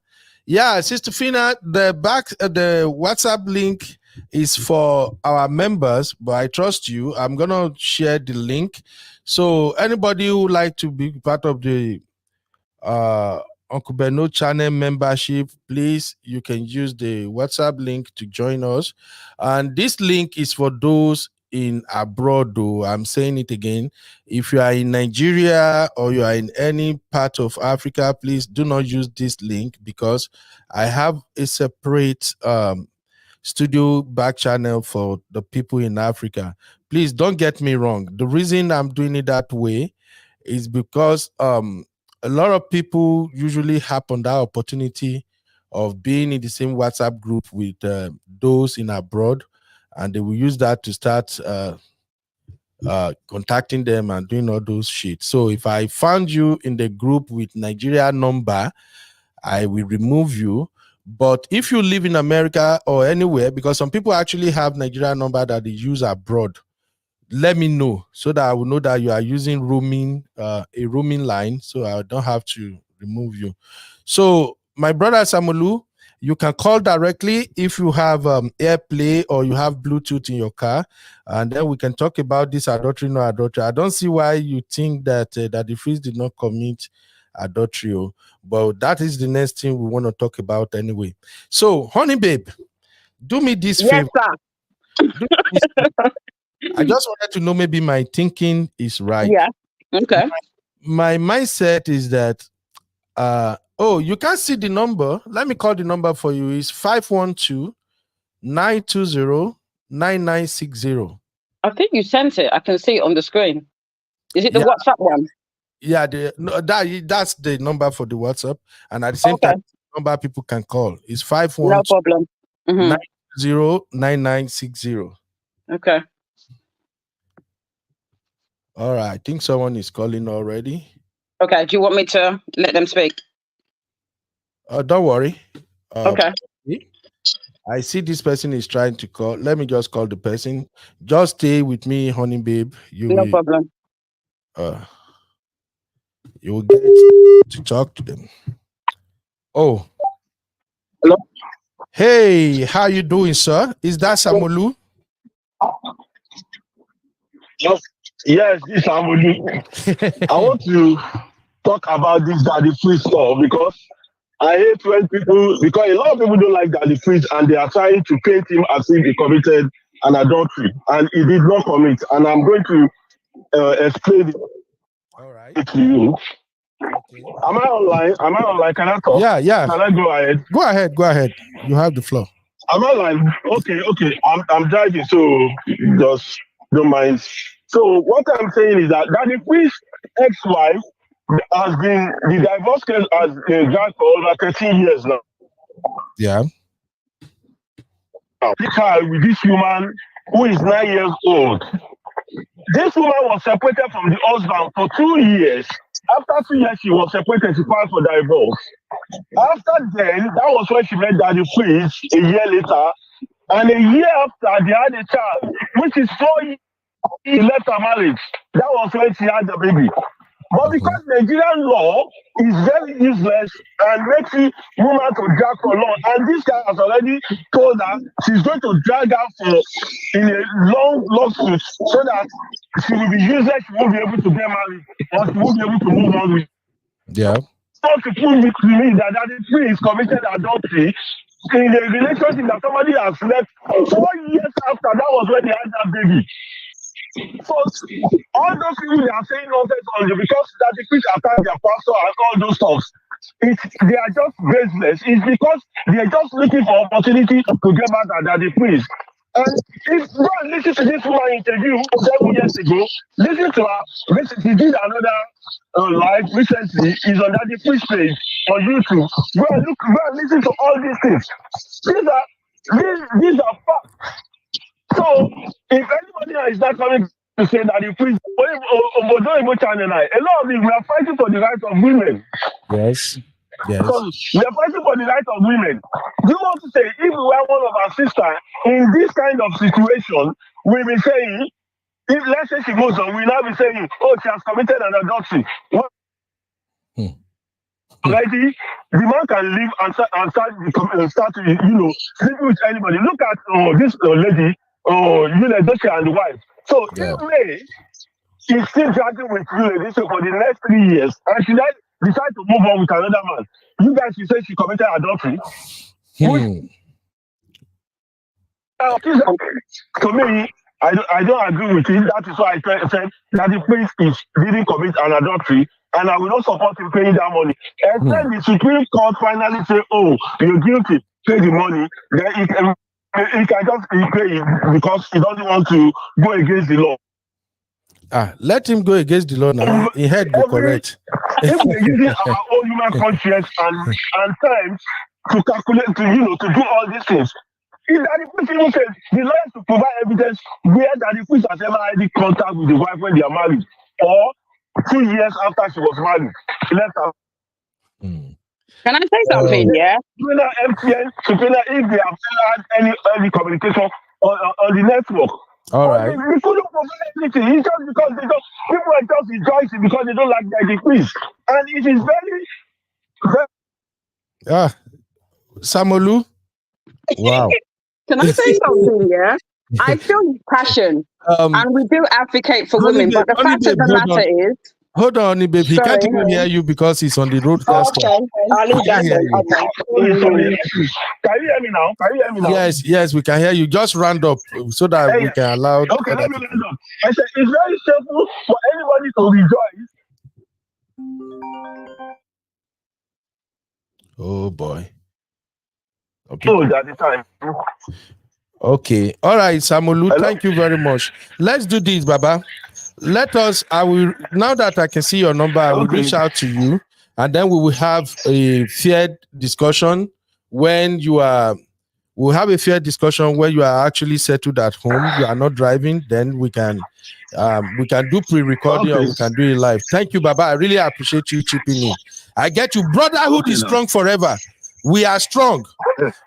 Sister Fina, the WhatsApp link is for our members, but I trust you. I'm gonna share the link. So anybody who would like to be part of the Uncle Beno channel membership, please, you can use the WhatsApp link to join us. And this link is for those in abroad, though. I'm saying it again. If you are in Nigeria or you are in any part of Africa, please do not use this link because I have a separate studio back channel for the people in Africa. Please don't get me wrong. The reason I'm doing it that way is because a lot of people usually happen that opportunity of being in the same WhatsApp group with those in abroad, and they will use that to start contacting them and doing all those shit. So if I found you in the group with Nigeria number, I will remove you. But if you live in America or anywhere, because some people actually have Nigeria number that they use abroad, let me know so that I will know that you are using roaming, a roaming line, so I don't have to remove you. So my brother Samolu, you can call directly if you have AirPlay or you have Bluetooth in your car, and then we can talk about this adultery, no adultery. I don't see why you think that that the priest did not commit adultery, but that is the next thing we want to talk about anyway. So, Honey Babe, do me this favor. I just wanted to know maybe my thinking is right. Yeah. Okay. My mindset is that you can't see the number. Let me call the number for you. It's 512-920-9960. I think you sent it. I can see it on the screen. Is it the WhatsApp one? Yeah, that's the number for the WhatsApp, and at the same time, the number people can call is 512-920-9960. Okay. All right, I think someone is calling already. Okay, do you want me to let them speak? Don't worry. Okay. I see this person is trying to call. Let me just call the person. Just stay with me, Honey Babe. No problem. You will get to talk to them. Oh. Hello? Hey, how you doing, sir? Is that Samolu? Yes, it's Samolu. I want to talk about this daddy free stuff because I hate when people, because a lot of people don't like daddy free and they are trying to paint him as if he committed an adultery and he did not commit. And I'm going to explain it. All right. To you. Okay. Am I online? Can I talk? Yeah. Can I go ahead? Go ahead. You have the floor. Am I online? Okay. I'm driving, so just don't mind. So what I'm saying is that Daddy Free's ex-wife has been, the divorce case has been dragged for over 13 years now. Yeah. With this woman who is 9 years old. This woman was separated from the husband for 2 years. After 2 years, she was separated. She filed for divorce. After then, that was when she met Daddy Freeze a year later. And a year after, they had a child, which is 4 years he left her marriage. That was when she had the baby. But because Nigerian law is very useless and makes the woman to drag for long, and this guy has already told her she's going to drag her for in a long lawsuit so that she will be useless, she won't be able to get married, or she won't be able to move on with. Yeah. want to prove it to me that Daddy Free is committed adultery in a relationship that somebody has left 4 years after. That was when they had that baby. So all those people they are saying nonsense on you because Daddy Free attacked their pastor and all those stuff. They are just baseless. It's because they are just looking for opportunity to get back at Daddy Free. And if you listen to this woman interview 7 years ago, listen to her. She did another live recently. Is on Daddy Free page on YouTube. Go and listen to all these things. These are facts. So if anybody is not coming to say that the priest, a lot of them, we are fighting for the rights of women. Yes. Yes. We are fighting for the rights of women. Do you want to say if we were one of our sisters in this kind of situation, we'll be saying, if let's say she goes on, we'll now be saying, oh, she has committed an adultery. Already, the man can leave and start to, sleeping with anybody. Look at this lady, Doshi and the wife. So if May is still dragging with this for the next 3 years, and she then decide to move on with another man, you guys will say she committed adultery. To me, I don't agree with it. That is why I said that the priest didn't commit an adultery, and I will not support him paying that money. Except the Supreme Court finally say, oh, you're guilty, pay the money, then he can just pay it because he doesn't want to go against the law. Let him go against the law now. He had go correct. If we're using our own human conscience and time to calculate, to do all these things, if Daddy Priest even says the lawyers to provide evidence where Daddy Priest has ever had contact with the wife when they are married, or 2 years after she was married, she left her. Can I say something? Yeah. MTN, if they have had any communication on the network. All right. We couldn't provide anything. It's just because people are just rejoicing because they don't like Daddy Priest, and it is very. Samolu. Wow. Can I say something? Yeah. I feel passion, and we do advocate for women, but the fact of the matter is. Hold on, babe. He can't even hear you because he's on the roadcast. Okay, I'll leave that. Can you hear me now? Yes, we can hear you. Just round up so that we can allow. Okay, let me round up. I said it's very simple for anybody to rejoice. Oh boy. Okay. At the time. Okay. All right, Samolu. Thank you very much. Let's do this, Baba. I will, now that I can see your number, I will reach out to you, and then we will have a fair discussion when we'll have a fair discussion when you are actually settled at home. You are not driving, then we can do pre-recording or we can do it live. Thank you, Baba. I really appreciate you chipping in. I get you. Brotherhood is strong forever. We are strong.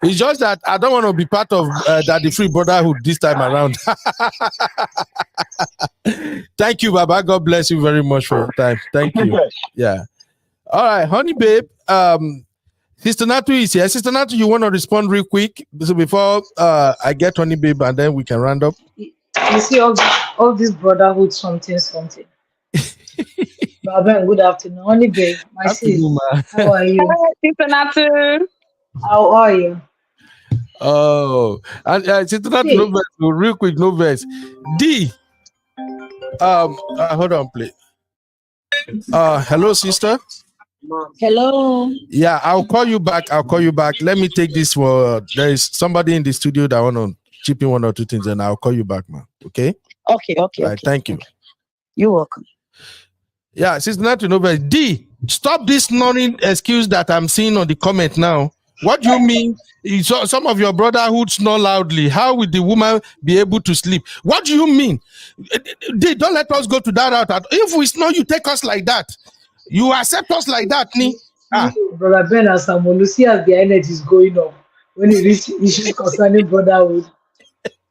It's just that I don't want to be part of the free brotherhood this time around. Thank you, Baba. God bless you very much for your time. Thank you. Yeah. All right, honey, babe. Sister Natu is here. Sister Natu, you want to respond real quick before I get honey, babe, and then we can round up? You see all this brotherhood something. Baba, good afternoon. Honey, babe, my sis. How are you? Hi, Sister Natu. How are you? Oh, and Sister Natu, no verse, real quick, no verse. D. Hold on, please. Hello, sister. Hello. Yeah, I'll call you back. Let me take this for there is somebody in the studio that want to chip in 1 or 2 things, and I'll call you back, man. Okay? Okay. Right, thank you. You're welcome. Yeah, sister Natu, no verse. D. Stop this snoring excuse that I'm seeing on the comment now. What do you mean? Some of your brotherhood snore loudly. How will the woman be able to sleep? What do you mean? Don't let us go to that route. If we snore, you take us like that. You accept us like that, Ni? Brother Ben and Samolu, see as the energy is going up when you reach issues concerning brotherhood.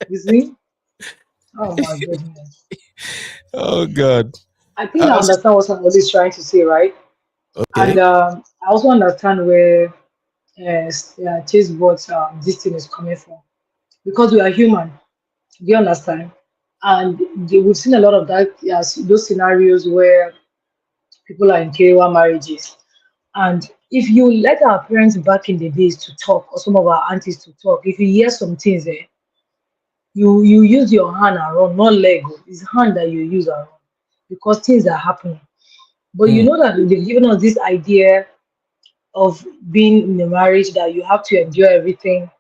You see? Oh my goodness. Oh God. I think I understand what Samolu is trying to say, right? Okay. And I also understand where tastebuds this thing is coming from, because we are human. Do you understand? And we've seen a lot of that. Yes, those scenarios where people are in KWA marriages, And if you let our parents back in the days to talk, or some of our aunties to talk, if you hear some things there, you use your hand and run, not leg. It's hand that you use and run because things are happening. But you Mm, know that they've given us this idea of being in a marriage that you have to endure everything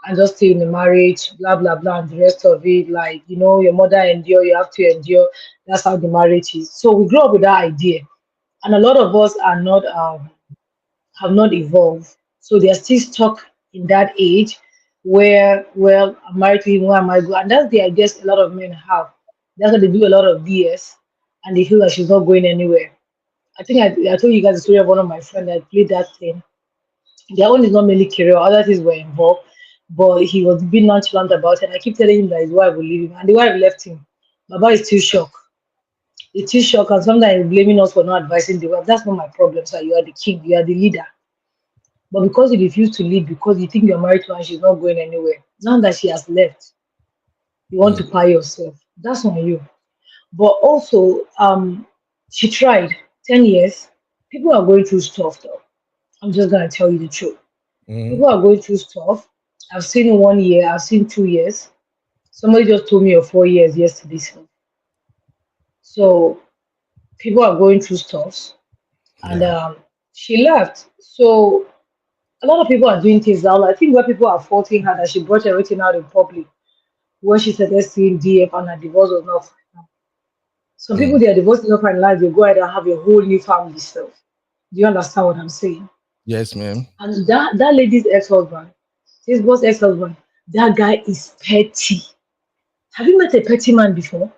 and just stay in the marriage, blah blah blah, and the rest of it. Like, your mother endure, you have to endure. That's how the marriage is. So we grew up with that idea, and a lot of us are not have not evolved. So they're still stuck in that age where, well, I'm married to him, where am I going? And that's the ideas a lot of men have. That's why they do a lot of DS and they feel like she's not going anywhere. I think I told you guys the story of one of my friends that played that thing. Their own is not mainly career, other things were involved, but he was being nonchalant about it. I keep telling him that his wife will leave him, and the wife left him. Baba is still shocked. It's still shocked, and sometimes he's blaming us for not advising the wife. That's not my problem, sir. You are the king, you are the leader. But because you refuse to lead because you think you're married to her and she's not going anywhere, now that she has left, you want to mm, pie yourself. That's on you. But also, she tried 10 years. People are going through stuff though. I'm just gonna tell you the truth. mm. People are going through stuff. I've seen 1 year, I've seen 2 years. Somebody just told me of 4 years yesterday. So people are going through stuff. And Yeah. she left. So a lot of people are doing things now. I think where people are faulting her that she brought everything out in public when she started seeing DF and her divorce was not final. Some people, Mm. their divorce is not finalized, they go ahead and have a whole new family stuff. Do you understand what I'm saying? Yes, ma'am. And that lady's ex-husband, his boss ex-husband, that guy is petty. Have you met a petty man before?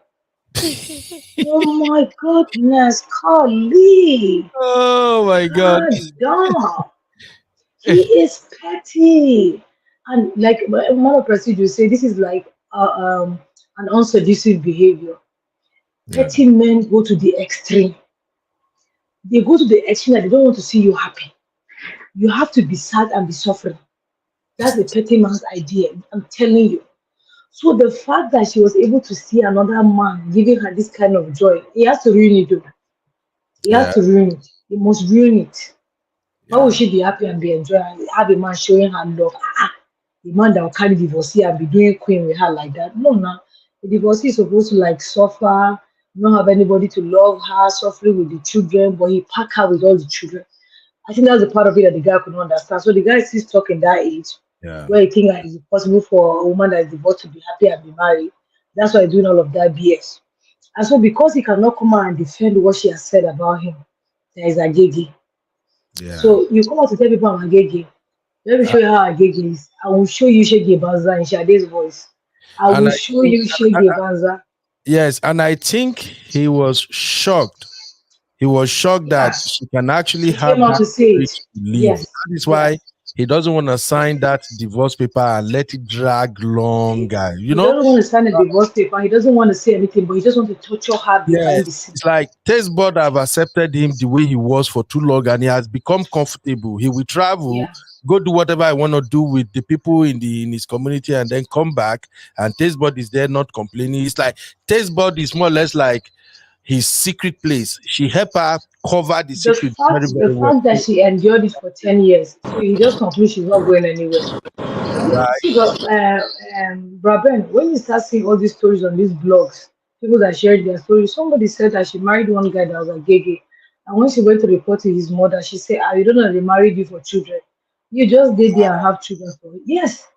Oh my goodness, Carly, Oh my God. God damn. He is petty. And like one of procedure say, this is like an unseductive behavior. Yeah. Petty men go to the extreme. They go to the extreme that they don't want to see you happy. You have to be sad and be suffering. That's the petty man's idea. I'm telling you. So the fact that she was able to see another man giving her this kind of joy, he has to ruin it. Though. He has Yeah. to ruin it. He must ruin it. How will Yeah. she be happy and be enjoying? Have a man showing her love. The man that will carry divorcee and be doing queen with her like that. No, no. The divorcee is supposed to like suffer, not have anybody to love her, suffering with the children, but he pack her with all the children. I think that's the part of it that the guy could not understand. So the guy is still stuck in that age Yeah. where he think that it's possible for a woman that is divorced to be happy and be married. That's why he's doing all of that BS. And so because he cannot come out and defend what she has said about him, there is a gigi. Yeah. So you come out to tell people I'm a gigi. Let me Uh, show you how a gigi is. I will show you Shege Banza in Sade's voice. I and will I show think, you Shege Banza. yes, and I think he was shocked. He was shocked that Yes. she can actually She have came out that to say courage it. to leave. Yes. That is why Yes. he doesn't want to sign that divorce paper and let it drag long, guy. You He know? doesn't want to sign a divorce paper. He doesn't want to say anything, but he just wants to torture her Yes. behind the scene. It's like taste bud have accepted him the way he was for too long, and he has become comfortable. He will travel, Yeah. go do whatever I want to do with the people in his community, and then come back. And taste bud is there, not complaining. It's like taste bud is more or less like his secret place. She helped her cover the The secret very, fact the very well. fact that she endured it for 10 years, so he just concludes she's not going anywhere. Right? See, but Braben, when you start seeing all these stories on these blogs, people that shared their stories, somebody said that she married one guy that was a gay. And when she went to report to his mother, she said, you don't know they married you for children. You just did there and have children for him. Yes,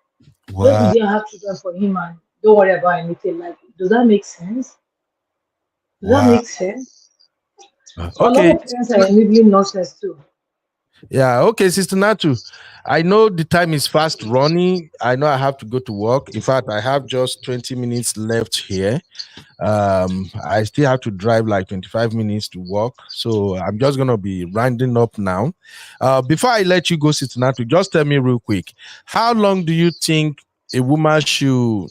just be Wow. there and have children for him and don't worry about anything. Like, does that make sense? Does that Wow. make sense? So a lot Okay. of parents are enabling nonsense too. Yeah. Okay, Sister Natu. I know the time is fast running. I know I have to go to work. In fact, I have just 20 minutes left here. I still have to drive like 25 minutes to work, so I'm just gonna be rounding up now. Before I let you go, Sister Natu, just tell me real quick, how long do you think a woman should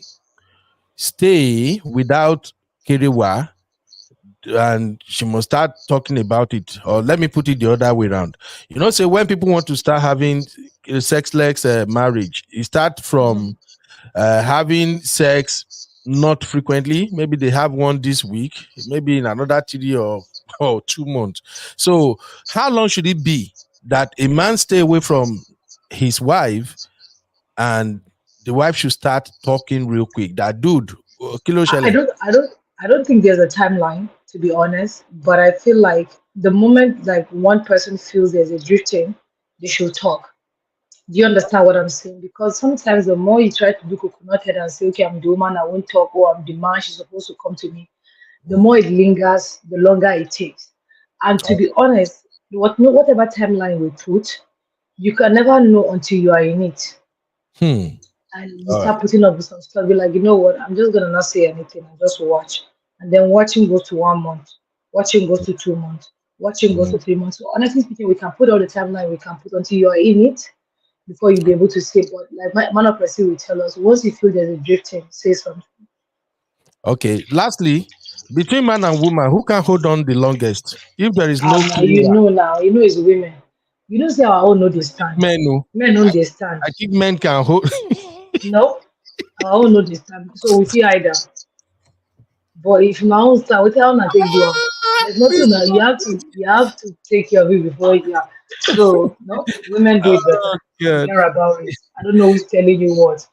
stay without Kiriwa, and she must start talking about it? Or let me put it the other way around. You know, say when people want to start having sexless marriage, it start Mhm. from having sex not frequently. Maybe they have one this week, maybe in another 3 or 2 months. So how long should it be that a man stay away from his wife and the wife should start talking real quick. That dude, kilo I shele. I don't think there's a timeline, to be honest. But I feel like the moment like one person feels there's a drifting, they should talk. Do you understand what I'm saying? Because sometimes the more you try to do coconut head and say, okay, I'm the woman, I won't talk, or I'm the man, she's supposed to come to me, the more it lingers, the longer it takes. And to be honest, whatever timeline we put, you can never know until you are in it. Hmm. And you All right. start putting up with some stuff. Be like, you know what? I'm just gonna not say anything and just watch. And then watching goes to 1 month, watching goes to 2 months, watching goes to Mhm. 3 months. So honestly speaking, we can put all the timeline we can put until you are in it before you be able to say. But like man of Presi will tell us, once you feel there's a drifting, say something. Okay. Lastly, between man and woman, who can hold on the longest? If there is no Now you clear, know now, you know it's women. You don't say our own know they stand. men, no, Men don't they stand. I think men can hold. No, our own know they stand. So we feel either. But if my own stand, we tell na take do am. There's nothing that you have to take care of it before you are. So no, women do it better. Oh, God. Forget about it. I don't know who's telling you what.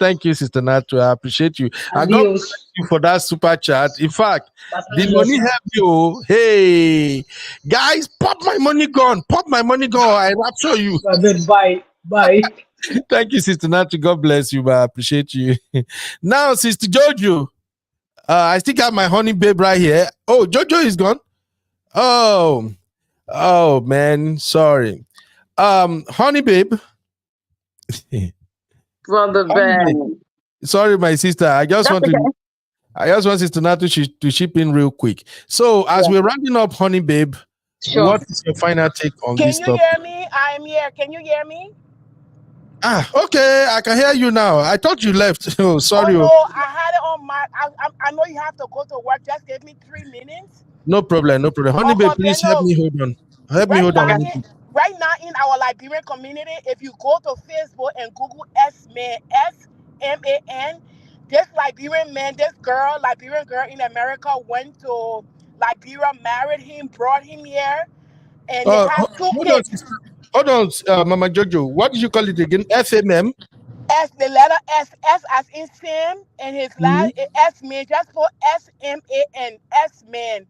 Thank you, Sister Natu. I appreciate you. And God bless Adios. you for that super chat. In fact, the money Paternoster. help you. Hey, guys, pop my money gun. Pop my money gun. I rapture you. Bye. Bye. Thank you, Sister Natu. God bless you. But I appreciate you. Now, Sister Jojo, I still got my honey babe right here. Oh, Jojo is gone. Oh, oh man, sorry. Honey babe. Brother Honey babe. Ben. Sorry, my sister. I just That's want to. okay. I just want Sister Natu to chip in real quick. So, as Yeah. we're rounding up, Honey Babe, Sure. what is your final take on Can this you topic? hear me? I'm here. Can you hear me? Okay, I can hear you now. I thought you left. Oh, Oh sorry. no, Oh. I had it on my. I know you have to go to work. Just give me 3 minutes. No problem, no problem. Honey Babe, Okay, please help no. me hold on. Help me Right hold now, on. right now in our Liberian community, if you go to Facebook and Google S-Man, SMAN, this Liberian man, this girl, Liberian girl in America went to Liberia, married him, brought him here, and they have two Hold on, kids. sister. Hold on, Mama Jojo. What did you call it again? FMM? S, the letter S, S as in Sam, and his last S man, just for SMAN, S man.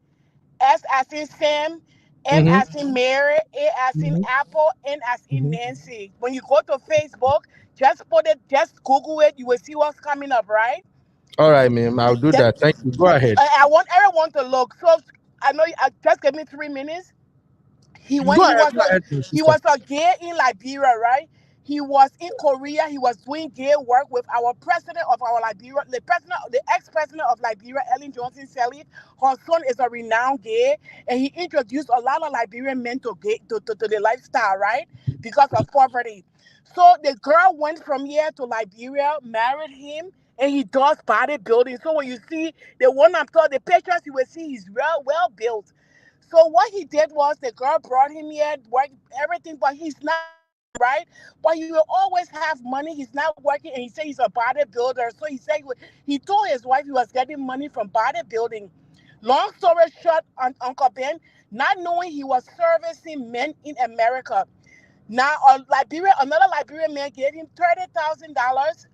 S as in Sam, M Mm-hmm. as in Mary, A as in Apple, N as in Mm-hmm. Nancy. When you go to Facebook, just put it, just Google it, you will see what's coming up, right? All right, ma'am. I'll do That, that. Thank you. Go ahead. I want everyone to look. So I know just give me 3 minutes. He Go went. ahead, go ahead, my He sister. was a gay in Liberia, right? He was in Korea. He was doing gay work with our president of our Liberia, the ex-president of Liberia, Ellen Johnson Sirleaf. Her son is a renowned gay, and he introduced a lot of Liberian men to gay to the lifestyle, right? Because of poverty. So the girl went from here to Liberia, married him, and he does bodybuilding. So when you see the one I'm talking, the pictures you will see, he's well built. So what he did was the girl brought him here, work everything, but he's not working, right? But he will always have money. He's not working, and he said he's a bodybuilder. So he said he told his wife he was getting money from bodybuilding. Long story short, Uncle Ben, not knowing he was servicing men in America. Now, another Liberian man gave him $30,000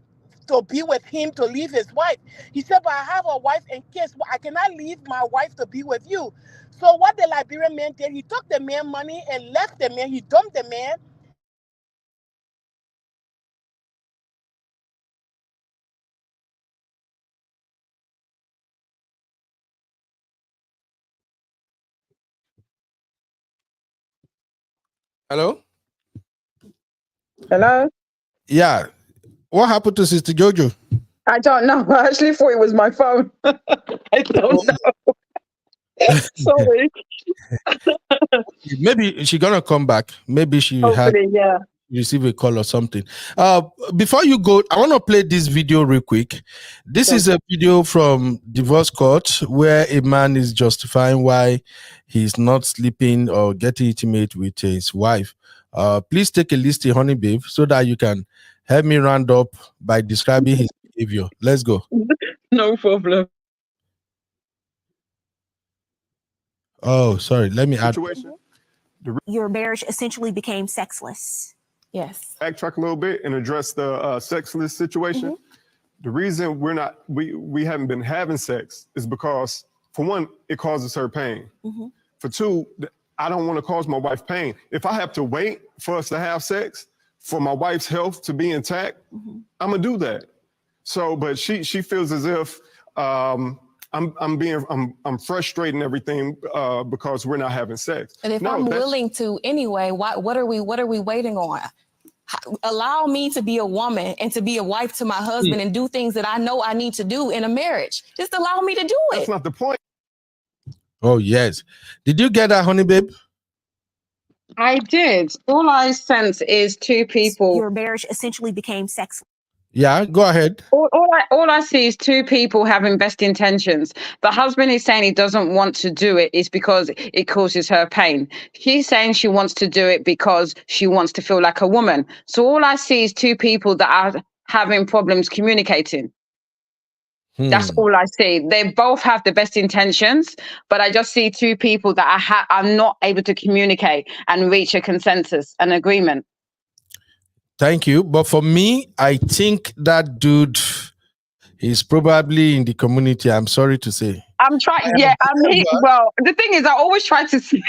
to be with him to leave his wife. He said, but I have a wife and kids. Well, I cannot leave my wife to be with you. So what the Liberian man did, he took the man money and left the man. He dumped the man. Hello? Hello? Yeah. What happened to Sister Jojo? I don't know. I actually thought it was my phone. I don't know. Sorry. Maybe she gonna come back. Maybe she had Hopefully, yeah. receive a call or something. Before you go, I want to play this video real quick. This Sure. is a video from divorce court where a man is justifying why he's not sleeping or getting intimate with his wife. Please take a listen, honey babe, so that you can help me round up by describing his behavior. Let's go. No problem. Oh, sorry. Let me add. Situation. your marriage essentially became sexless. Yes. Backtrack a little bit and address the sexless situation. The reason we haven't been having sex is because, for one, it causes her pain. For two, I don't want to cause my wife pain. If I have to wait for us to have sex for my wife's health to be intact, I'm gonna do that. So, but she feels as if I'm frustrating everything because we're not having sex. And if I'm willing to anyway, what are we waiting on? Allow me to be a woman and to be a wife to my husband and do things that I know I need to do in a marriage. Just allow me to do it. That's not the point. Oh, yes. Did you get that, honey babe? I did. All I sense is two people. Your marriage essentially became sexless. Yeah, go ahead. All I see is two people having best intentions. The husband is saying he doesn't want to do it is because it causes her pain. She's saying she wants to do it because she wants to feel like a woman. So all I see is two people that are having problems communicating. That's all I see. They both have the best intentions, but I just see two people that are not able to communicate and reach a consensus, an agreement. Thank you. But for me, I think that dude is probably in the community. I'm sorry to say. I'm trying. Yeah, well, the thing is, I always try to see.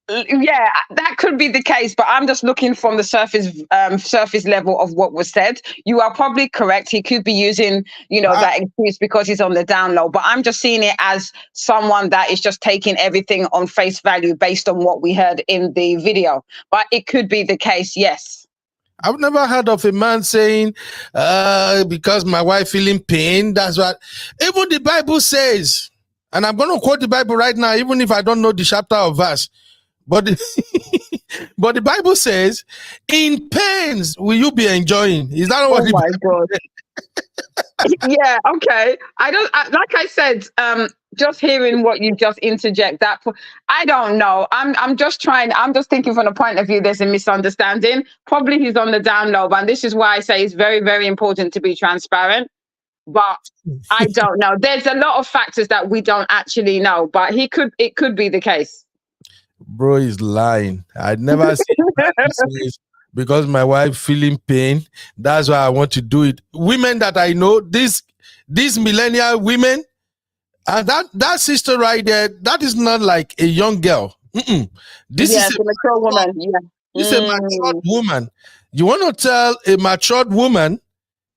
Yeah, that could be the case, but I'm just looking from the surface level of what was said. You are probably correct. He could be using, that excuse because he's on the down low. But I'm just seeing it as someone that is just taking everything on face value based on what we heard in the video. But it could be the case, yes. I've never heard of a man saying, because my wife feeling pain, that's what. Even the Bible says, and I'm going to quote the Bible right now, even if I don't know the chapter or verse. But but the Bible says, in pains will you be enjoying. Is that what? Oh my God. Yeah, okay. Like I said, just hearing what you just interject that I don't know. I'm just thinking from the point of view there's a misunderstanding. Probably he's on the down low, and this is why I say it's very, very important to be transparent. But I don't know. There's a lot of factors that we don't actually know, but it could be the case. Bro is lying. I'd never seen because my wife feeling pain. That's why I want to do it. Women that I know, these millennial women, and that sister right there, that is not like a young girl. This is a mature woman. Yeah. This is a matured woman. You want to tell a matured woman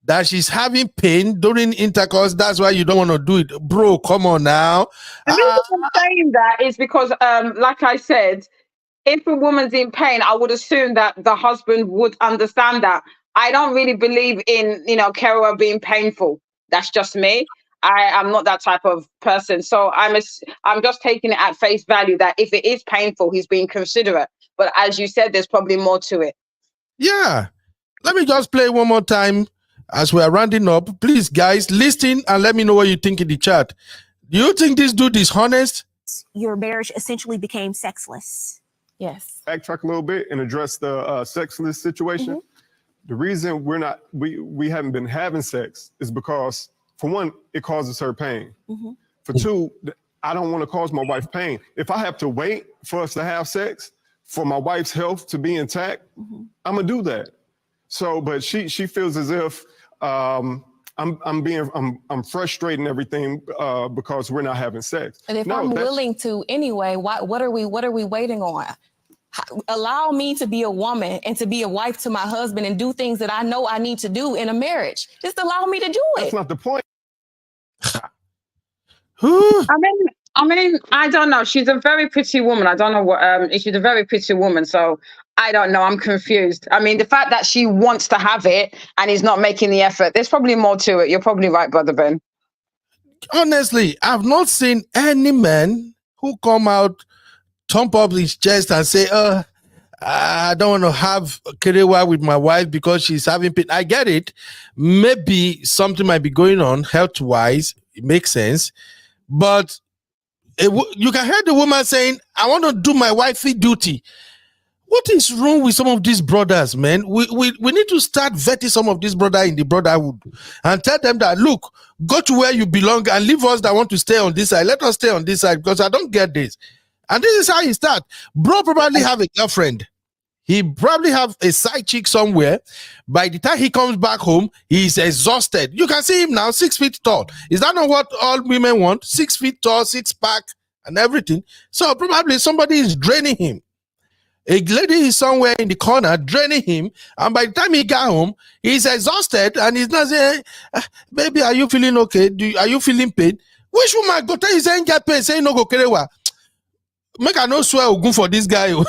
that she's having pain during intercourse, that's why you don't want to do it. Bro, come on now. The reason I'm saying that is because, like I said, if a woman's in pain, I would assume that the husband would understand that. I don't really believe in, Kara being painful. That's just me. I'm not that type of person. So I'm just taking it at face value that if it is painful, he's being considerate. But as you said, there's probably more to it. Yeah. Let me just play one more time as we are rounding up. Please, guys, listen and let me know what you think in the chat. Do you think this dude is honest? Your marriage essentially became sexless. Yes. Backtrack a little bit and address the sexless situation. The reason we haven't been having sex is because, for one, it causes her pain. For two, I don't want to cause my wife pain. If I have to wait for us to have sex for my wife's health to be intact, I'm gonna do that. So, but she feels as if I'm frustrating everything because we're not having sex. And if I'm willing to anyway, what are we waiting on? Allow me to be a woman and to be a wife to my husband and do things that I know I need to do in a marriage. Just allow me to do it. That's not the point. I mean, I don't know. She's a very pretty woman. I don't know what she's a very pretty woman. So I don't know. I'm confused. I mean, the fact that she wants to have it and he's not making the effort, there's probably more to it. You're probably right, Brother Ben. Honestly, I've not seen any man who come out, thump up his chest and say, I don't want to have a career with my wife because she's having pain. I get it. Maybe something might be going on health-wise. It makes sense. But you can hear the woman saying, I want to do my wifey duty. What is wrong with some of these brothers, man? We need to start vetting some of these brothers in the brotherhood and tell them that, look, go to where you belong and leave us that want to stay on this side. Let us stay on this side because I don't get this. And this is how he starts. Bro probably have a girlfriend. He probably have a side chick somewhere. By the time he comes back home, he's exhausted. You can see him now, 6 feet tall. Is that not what all women want? 6 feet tall, 6-pack, and everything. So probably somebody is draining him. A lady is somewhere in the corner draining him, and by the time he got home, he's exhausted, and he's not saying, "Baby, are you feeling okay? Are you feeling pain?" Which woman go tell you saying get pain, saying no go kerewa? Make I no swear ogun for this guy. Oh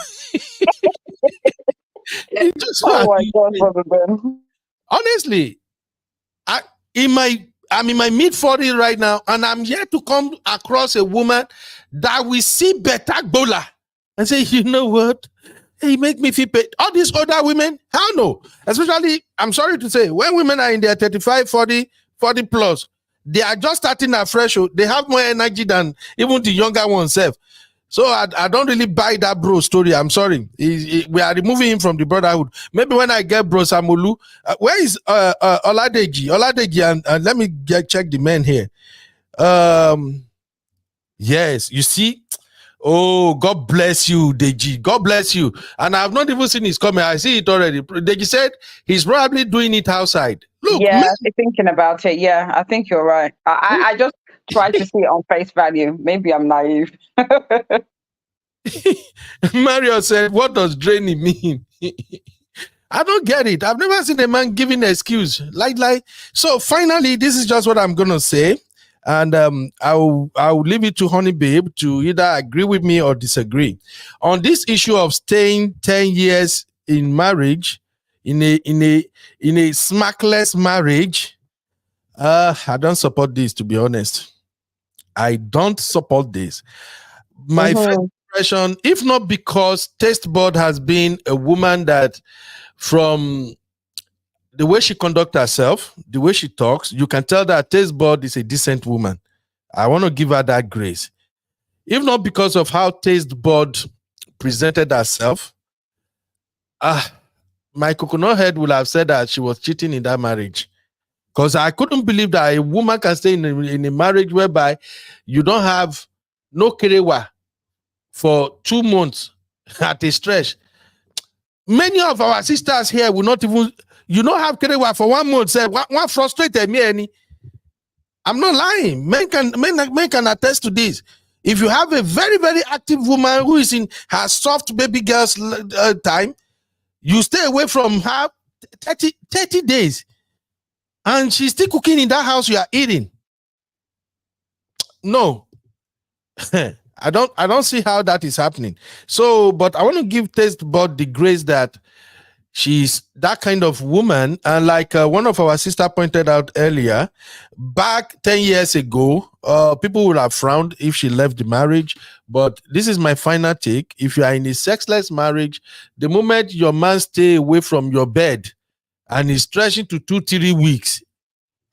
my God, Brother Ben. Honestly, I'm in my mid-40s right now, and I'm yet to come across a woman that will see better Bola and say, you know what? He make me feel pain. All these other women, hell no. Especially, I'm sorry to say, when women are in their 35, 40 plus, they are just starting afresh. They have more energy than even the younger ones self. So I don't really buy that bro story. I'm sorry. We are removing him from the brotherhood. Maybe when I get bro Samolu, where is Oladeji? Oladeji, and let me check the men here. Yes, you see. Oh, God bless you, Deji. God bless you. And I've not even seen his comment. I see it already. Deji said he's probably doing it outside. Look, yeah, I'm thinking about it. Yeah, I think you're right. I just try to see it on face value. Maybe I'm naive. Mario said, what does draining mean? I don't get it. I've never seen a man giving an excuse. Like. So finally, this is just what I'm going to say. And I'll leave it to Honey Babe to either agree with me or disagree. On this issue of staying 10 years in marriage, in a smackless marriage, I don't support this, to be honest. I don't support this. My first impression, if not because Tastebud has been a woman that, from the way she conducts herself, the way she talks, you can tell that Tastebud is a decent woman. I want to give her that grace. If not because of how Tastebud presented herself, my coconut head would have said that she was cheating in that marriage. Because I couldn't believe that a woman can stay in a marriage whereby you don't have no kerewa for 2 months at a stretch. Many of our sisters here will not even, you don't have kerewa for 1 month. Say, what frustrated me any? I'm not lying. Men can attest to this. If you have a very, very active woman who is in her soft baby girl's time, you stay away from her 30 days. And she's still cooking in that house you are eating. No. I don't see how that is happening. So, but I want to give Tastebud the grace that she's that kind of woman. And like one of our sister pointed out earlier, back 10 years ago, people would have frowned if she left the marriage. But this is my final take. If you are in a sexless marriage, the moment your man stay away from your bed and is stretching to 2-3 weeks,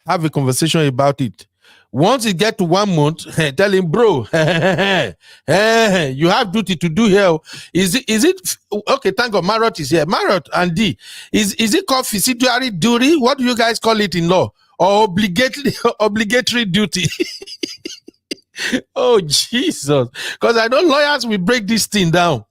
have a conversation about it. Once it get to 1 month, tell him, bro, you have duty to do here. Is it okay? Thank God, Marot is here. Marot and D, is it called fiduciary duty? What do you guys call it in law? Or obligatory duty? Oh Jesus! Because I know lawyers will break this thing down.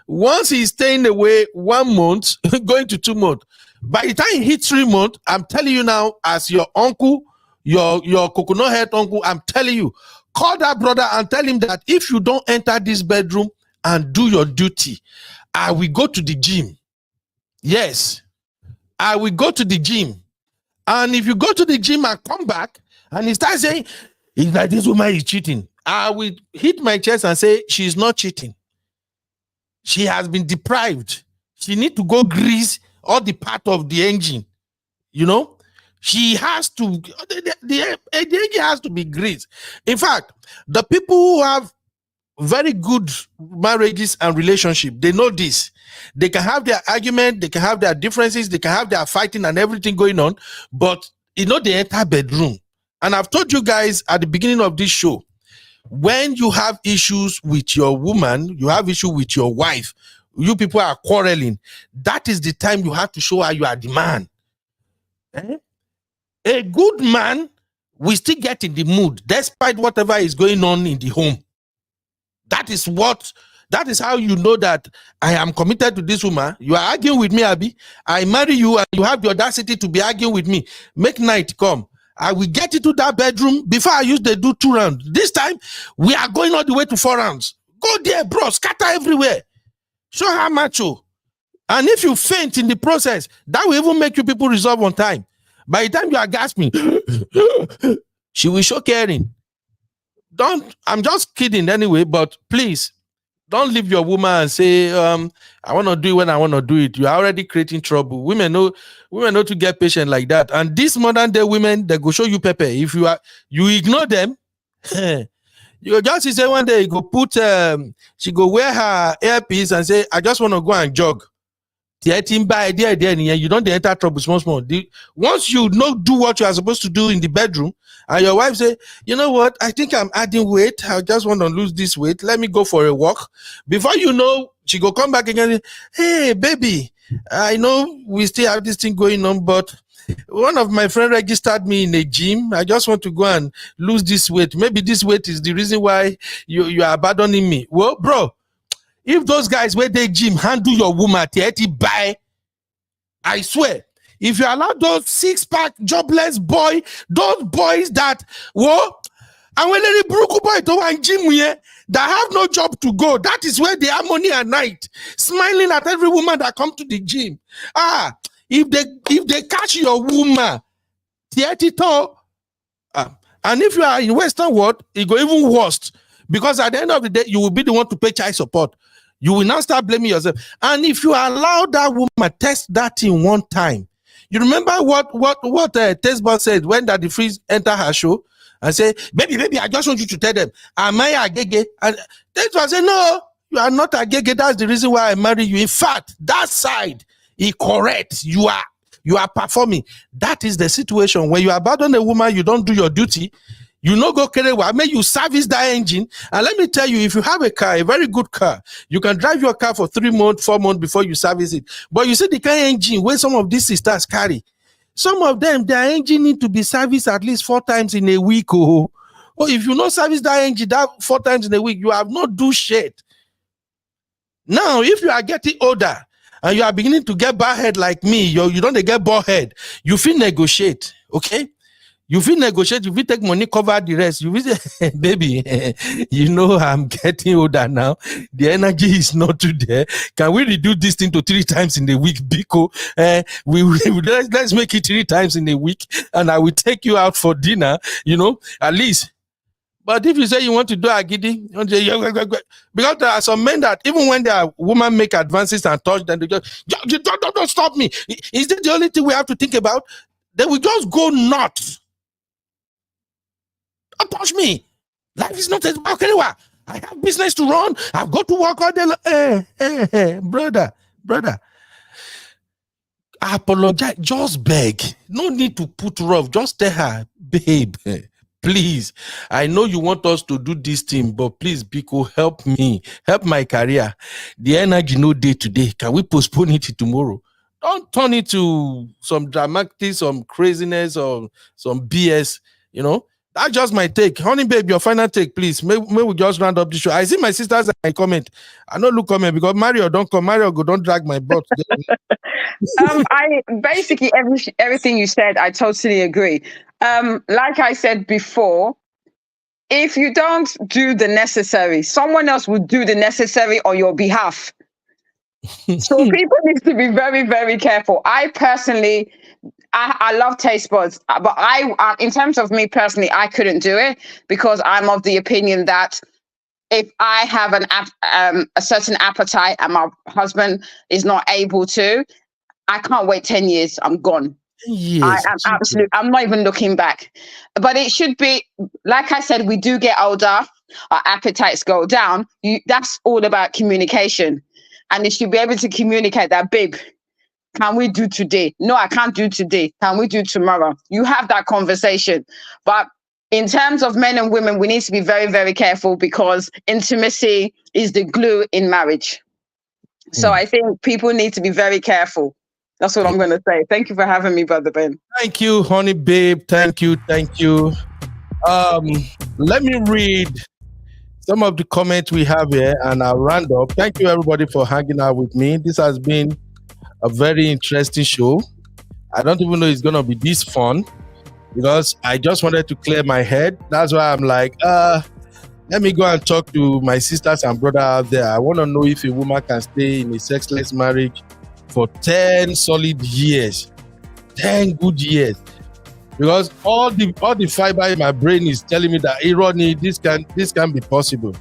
Once he's staying away 1 month, going to 2 months. By the time he hits 3 months, I'm telling you now, as your uncle, your coconut head uncle, I'm telling you, call that brother and tell him that if you don't enter this bedroom and do your duty, I will go to the gym. Yes, I will go to the gym. And if you go to the gym and come back and he starts saying, it's like this woman is cheating, I will hit my chest and say, she's not cheating. She has been deprived. She need to go grease all the part of the engine. You know, she has to, the engine has to be greased. In fact, the people who have very good marriages and relationships, they know this. They can have their argument, they can have their differences, they can have their fighting and everything going on, but you know, they enter bedroom. And I've told you guys at the beginning of this show, when you have issues with your woman, you have issue with your wife, you people are quarreling, that is the time you have to show her you are the man. A good man will still get in the mood despite whatever is going on in the home. That is what That is how you know that I am committed to this woman. You are arguing with me, Abby. I marry you and you have the audacity to be arguing with me. Make night come. I will get into that bedroom. Before I used to do 2 rounds. This time, we are going all the way to 4 rounds. Go there, bro. Scatter everywhere. Show her macho. And if you faint in the process, that will even make you people resolve on time. By the time you are gasping, she will show caring. I'm just kidding anyway, but please, don't leave your woman and say, I want to do it when I want to do it. You're already creating trouble. Women know to get patient like that. And these modern day women, they go show you pepper. If you ignore them, you just say one day, you go put, she go wear her earpiece and say, I just want to go and jog. You don't enter trouble small. Once you do what you are supposed to do in the bedroom, and your wife say, you know what, I think I'm adding weight. I just want to lose this weight. Let me go for a walk. Before you know, she go come back again. Hey, baby, I know we still have this thing going on, but one of my friends registered me in a gym. I just want to go and lose this weight. Maybe this weight is the reason why you are abandoning me. Well, bro, if those guys where they gym handle your woman, buy, I swear, if you allow those 6-pack jobless boy, those boys that, and when they broke boy to one gym here, that have no job to go, that is where they have money at night, smiling at every woman that come to the gym. If they catch your woman, and if you are in Western world, it go even worse, because at the end of the day, you will be the one to pay child support. You will now start blaming yourself. And if you allow that woman test that thing one time, you remember what tastebuds said when Daddy Freeze entered her show and say, baby, I just want you to tell them, am I a gege? And tastebuds said, no, you are not a gege. That's the reason why I marry you. In fact, that side is correct. You are performing. That is the situation. When you abandon a woman, you don't do your duty. You no go carry away. I mean, you service that engine. And let me tell you, if you have a car, a very good car, you can drive your car for 3 months, 4 months before you service it. But you see the kind of engine where some of these sisters carry. Some of them, their engine need to be serviced at least 4 times in a week. Or if you not service that engine that 4 times in a week, you have not do shit. Now, if you are getting older and you are beginning to get bald head like me, you don't get bald head, you feel negotiate, okay? You feel negotiate, you feel take money, cover the rest. You feel say, baby, you know I'm getting older now. The energy is not too there. Can we reduce this thing to 3 times in a week? Because let's make it 3 times in a week, and I will take you out for dinner, at least. But if you say you want to do agidi, because there are some men that even when their woman make advances and touch them, they just don't stop me. Is that the only thing we have to think about? They will just go nuts. Don't touch me. Life is not about anywhere. I have business to run. I've got to work all day. Hey, brother. I apologize. Just beg. No need to put rough. Just tell her, babe, please. I know you want us to do this thing, but please, Biko, help me. Help my career. The energy no day today. Can we postpone it to tomorrow? Don't turn it to some dramatic, some craziness, or some BS, That's just my take. Honey, babe, your final take, please. May we just round up the show. I see my sisters and comment. I know look comment because Mario don't come. Mario go don't drag my butt. I basically everything you said, I totally agree. Like I said before, if you don't do the necessary, someone else will do the necessary on your behalf. So people need to be very, very careful. I personally, I love tastebuds, but I in terms of me personally, I couldn't do it because I'm of the opinion that if I have a certain appetite and my husband is not able to, I can't wait 10 years. I'm gone. Yes, I'm not even looking back. But it should be, like I said, we do get older, our appetites go down. That's all about communication. And you should be able to communicate that, babe, can we do today? No, I can't do today. Can we do tomorrow? You have that conversation. But in terms of men and women, we need to be very, very careful because intimacy is the glue in marriage. So I think people need to be very careful. That's what I'm going to say. Thank you for having me, Brother Ben. Thank you, honey, babe. Thank you. Let me read some of the comments we have here, and I'll round up. Thank you, everybody, for hanging out with me. This has been a very interesting show. I don't even know it's going to be this fun because I just wanted to clear my head. That's why I'm like, let me go and talk to my sisters and brother out there. I want to know if a woman can stay in a sexless marriage for 10 solid years, 10 good years. Because all the fiber in my brain is telling me that irony, this can be possible.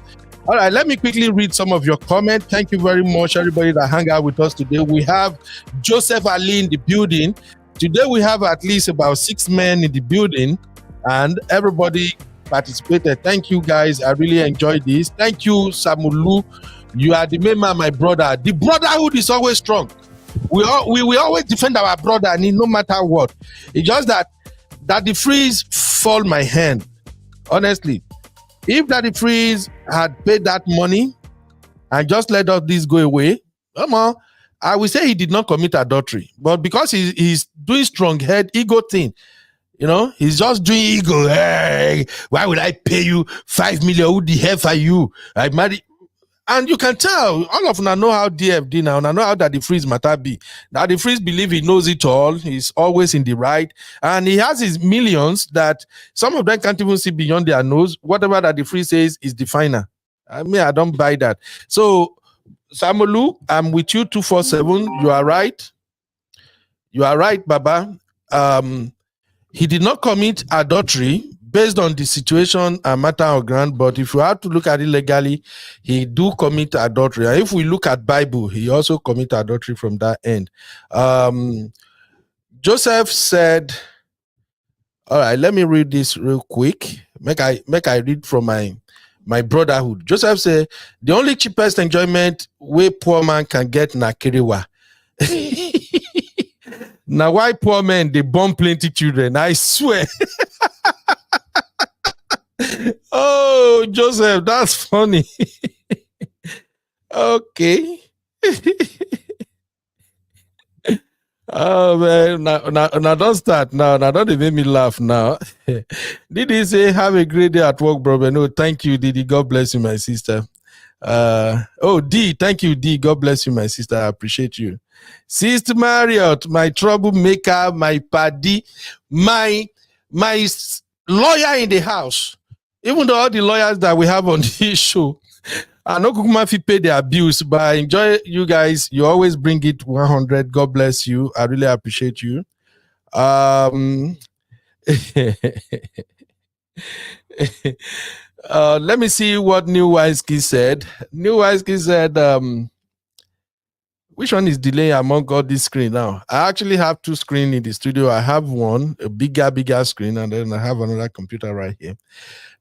All right, let me quickly read some of your comments. Thank you very much, everybody that hang out with us today. We have Joseph Ali in the building. Today we have at least about 6 men in the building, and everybody participated. Thank you, guys. I really enjoyed this. Thank you, Samulu. You are the main man, my brother. The brotherhood is always strong. We always defend our brother, and no matter what. It's just that Daddy Freeze fall my hand. Honestly, if Daddy Freeze had paid that money and just let all this go away, come on, I will say he did not commit adultery. But because he's doing strong head ego thing, he's just doing ego. Hey, why would I pay you 5 million? Who the hell are you? I married. And you can tell, all of them know how DFD now, and I know how Daddy Freeze matter be. Daddy Freeze believe he knows it all. He's always in the right. And he has his millions that some of them can't even see beyond their nose. Whatever Daddy Freeze says is the final. I mean, I don't buy that. So, Samolu, I'm with you 247. You are right. You are right, Baba. He did not commit adultery based on the situation and matter of ground, but if you have to look at it legally, he do commit adultery. And if we look at Bible, he also commit adultery from that end. Joseph said, all right, let me read this real quick. Make I read from my brotherhood. Joseph said, the only cheapest enjoyment where poor man can get na kiriwa. Now why poor men, they born plenty children, I swear. Oh, Joseph, that's funny. Okay. Oh man, now don't start now. Now don't even make me laugh now. Did he say have a great day at work, brother? No, thank you, Didi. God bless you, my sister. D, thank you, D. God bless you, my sister. I appreciate you. Sister Marriott, my troublemaker, my paddy, my lawyer in the house. Even though all the lawyers that we have on this show, I know Kukuma fi pay the abuse, but I enjoy you guys. You always bring it 100. God bless you. I really appreciate you. Let me see what New Wisky said. New Wisky said, which one is delay among all this screen now? I actually have 2 screens in the studio. I have one, a bigger screen, and then I have another computer right here.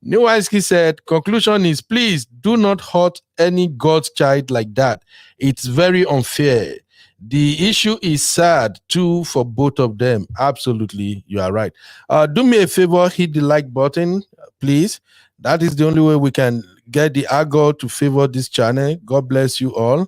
Newski said, conclusion is, please do not hurt any God's child like that. It's very unfair. The issue is sad too for both of them. Absolutely, you are right. Do me a favor, hit the like button, please. That is the only way we can get the algo to favor this channel. God bless you all.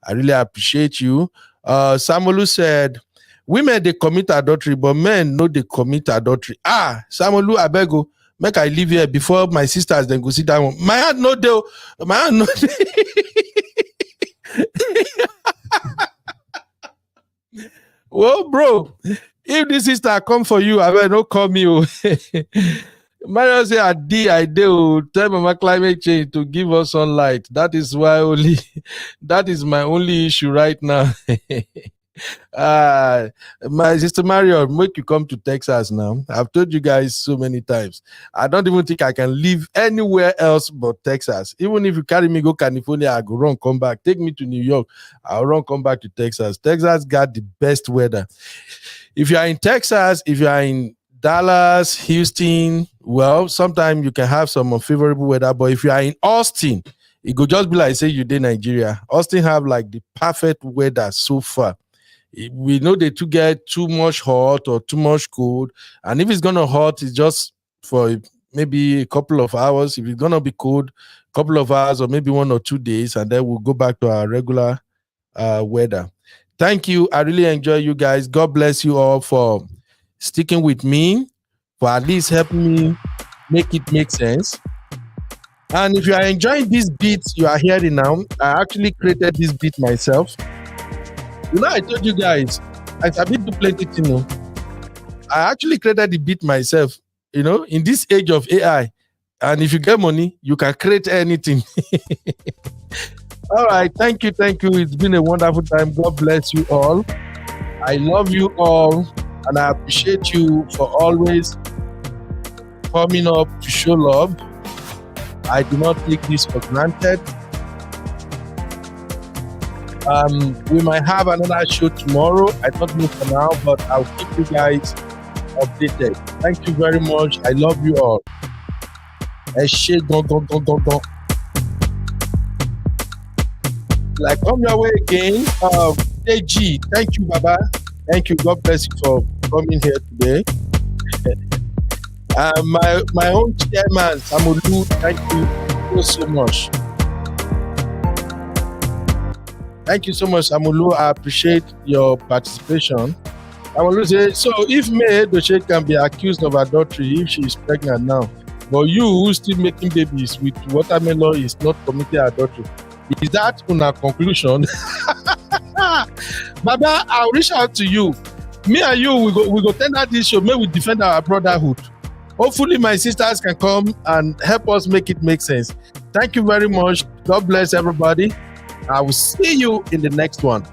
I really appreciate you. Samolu said, women, they commit adultery, but men know they commit adultery. Samolu, I beg you, make I leave here before my sisters then go sit down. My aunt no deal. My aunt no Well, bro, if this sister come for you, I will not call me. Mario say I do tell Mama climate change to give us sunlight. That is why only that is my only issue right now. My sister Mario, make you come to Texas now. I've told you guys so many times. I don't even think I can live anywhere else but Texas. Even if you carry me go California, I go run, come back. Take me to New York, I'll run, come back to Texas. Texas got the best weather. If you are in Texas, if you are in Dallas, Houston, well, sometimes you can have some unfavorable weather, but if you are in Austin, it could just be like say you did Nigeria. Austin have like the perfect weather so far. We know they to get too much hot or too much cold, and if it's gonna hot, it's just for maybe a couple of hours. If it's gonna be cold, a couple of hours or maybe 1 or 2 days, and then we'll go back to our regular weather. Thank you. I really enjoy you guys. God bless you all for sticking with me, for at least helping me make it make sense. And if you are enjoying this beat you are hearing now, I actually created this beat myself. You know, I told you guys, I submit to plenty things. You know. I actually created the beat myself. You know, in this age of AI, and if you get money, you can create anything. All right, thank you. It's been a wonderful time. God bless you all. I love you all, and I appreciate you for always coming up to show love. I do not take this for granted. We might have another show tomorrow. I don't know for now, but I'll keep you guys updated. Thank you very much. I love you all. Go. Like, come your way again. AG, thank you, Baba. Thank you. God bless you for coming here today. My own chairman, Samulu, thank you so much. Thank you so much, Samulu. I appreciate your participation. Samulu says, so if May Doche can be accused of adultery if she is pregnant now, but you who still making babies with watermelon is not committing adultery. Is that una conclusion? Baba, I'll reach out to you. Me and you, we go tender this show. May we defend our brotherhood. Hopefully, my sisters can come and help us make it make sense. Thank you very much. God bless everybody. I will see you in the next one.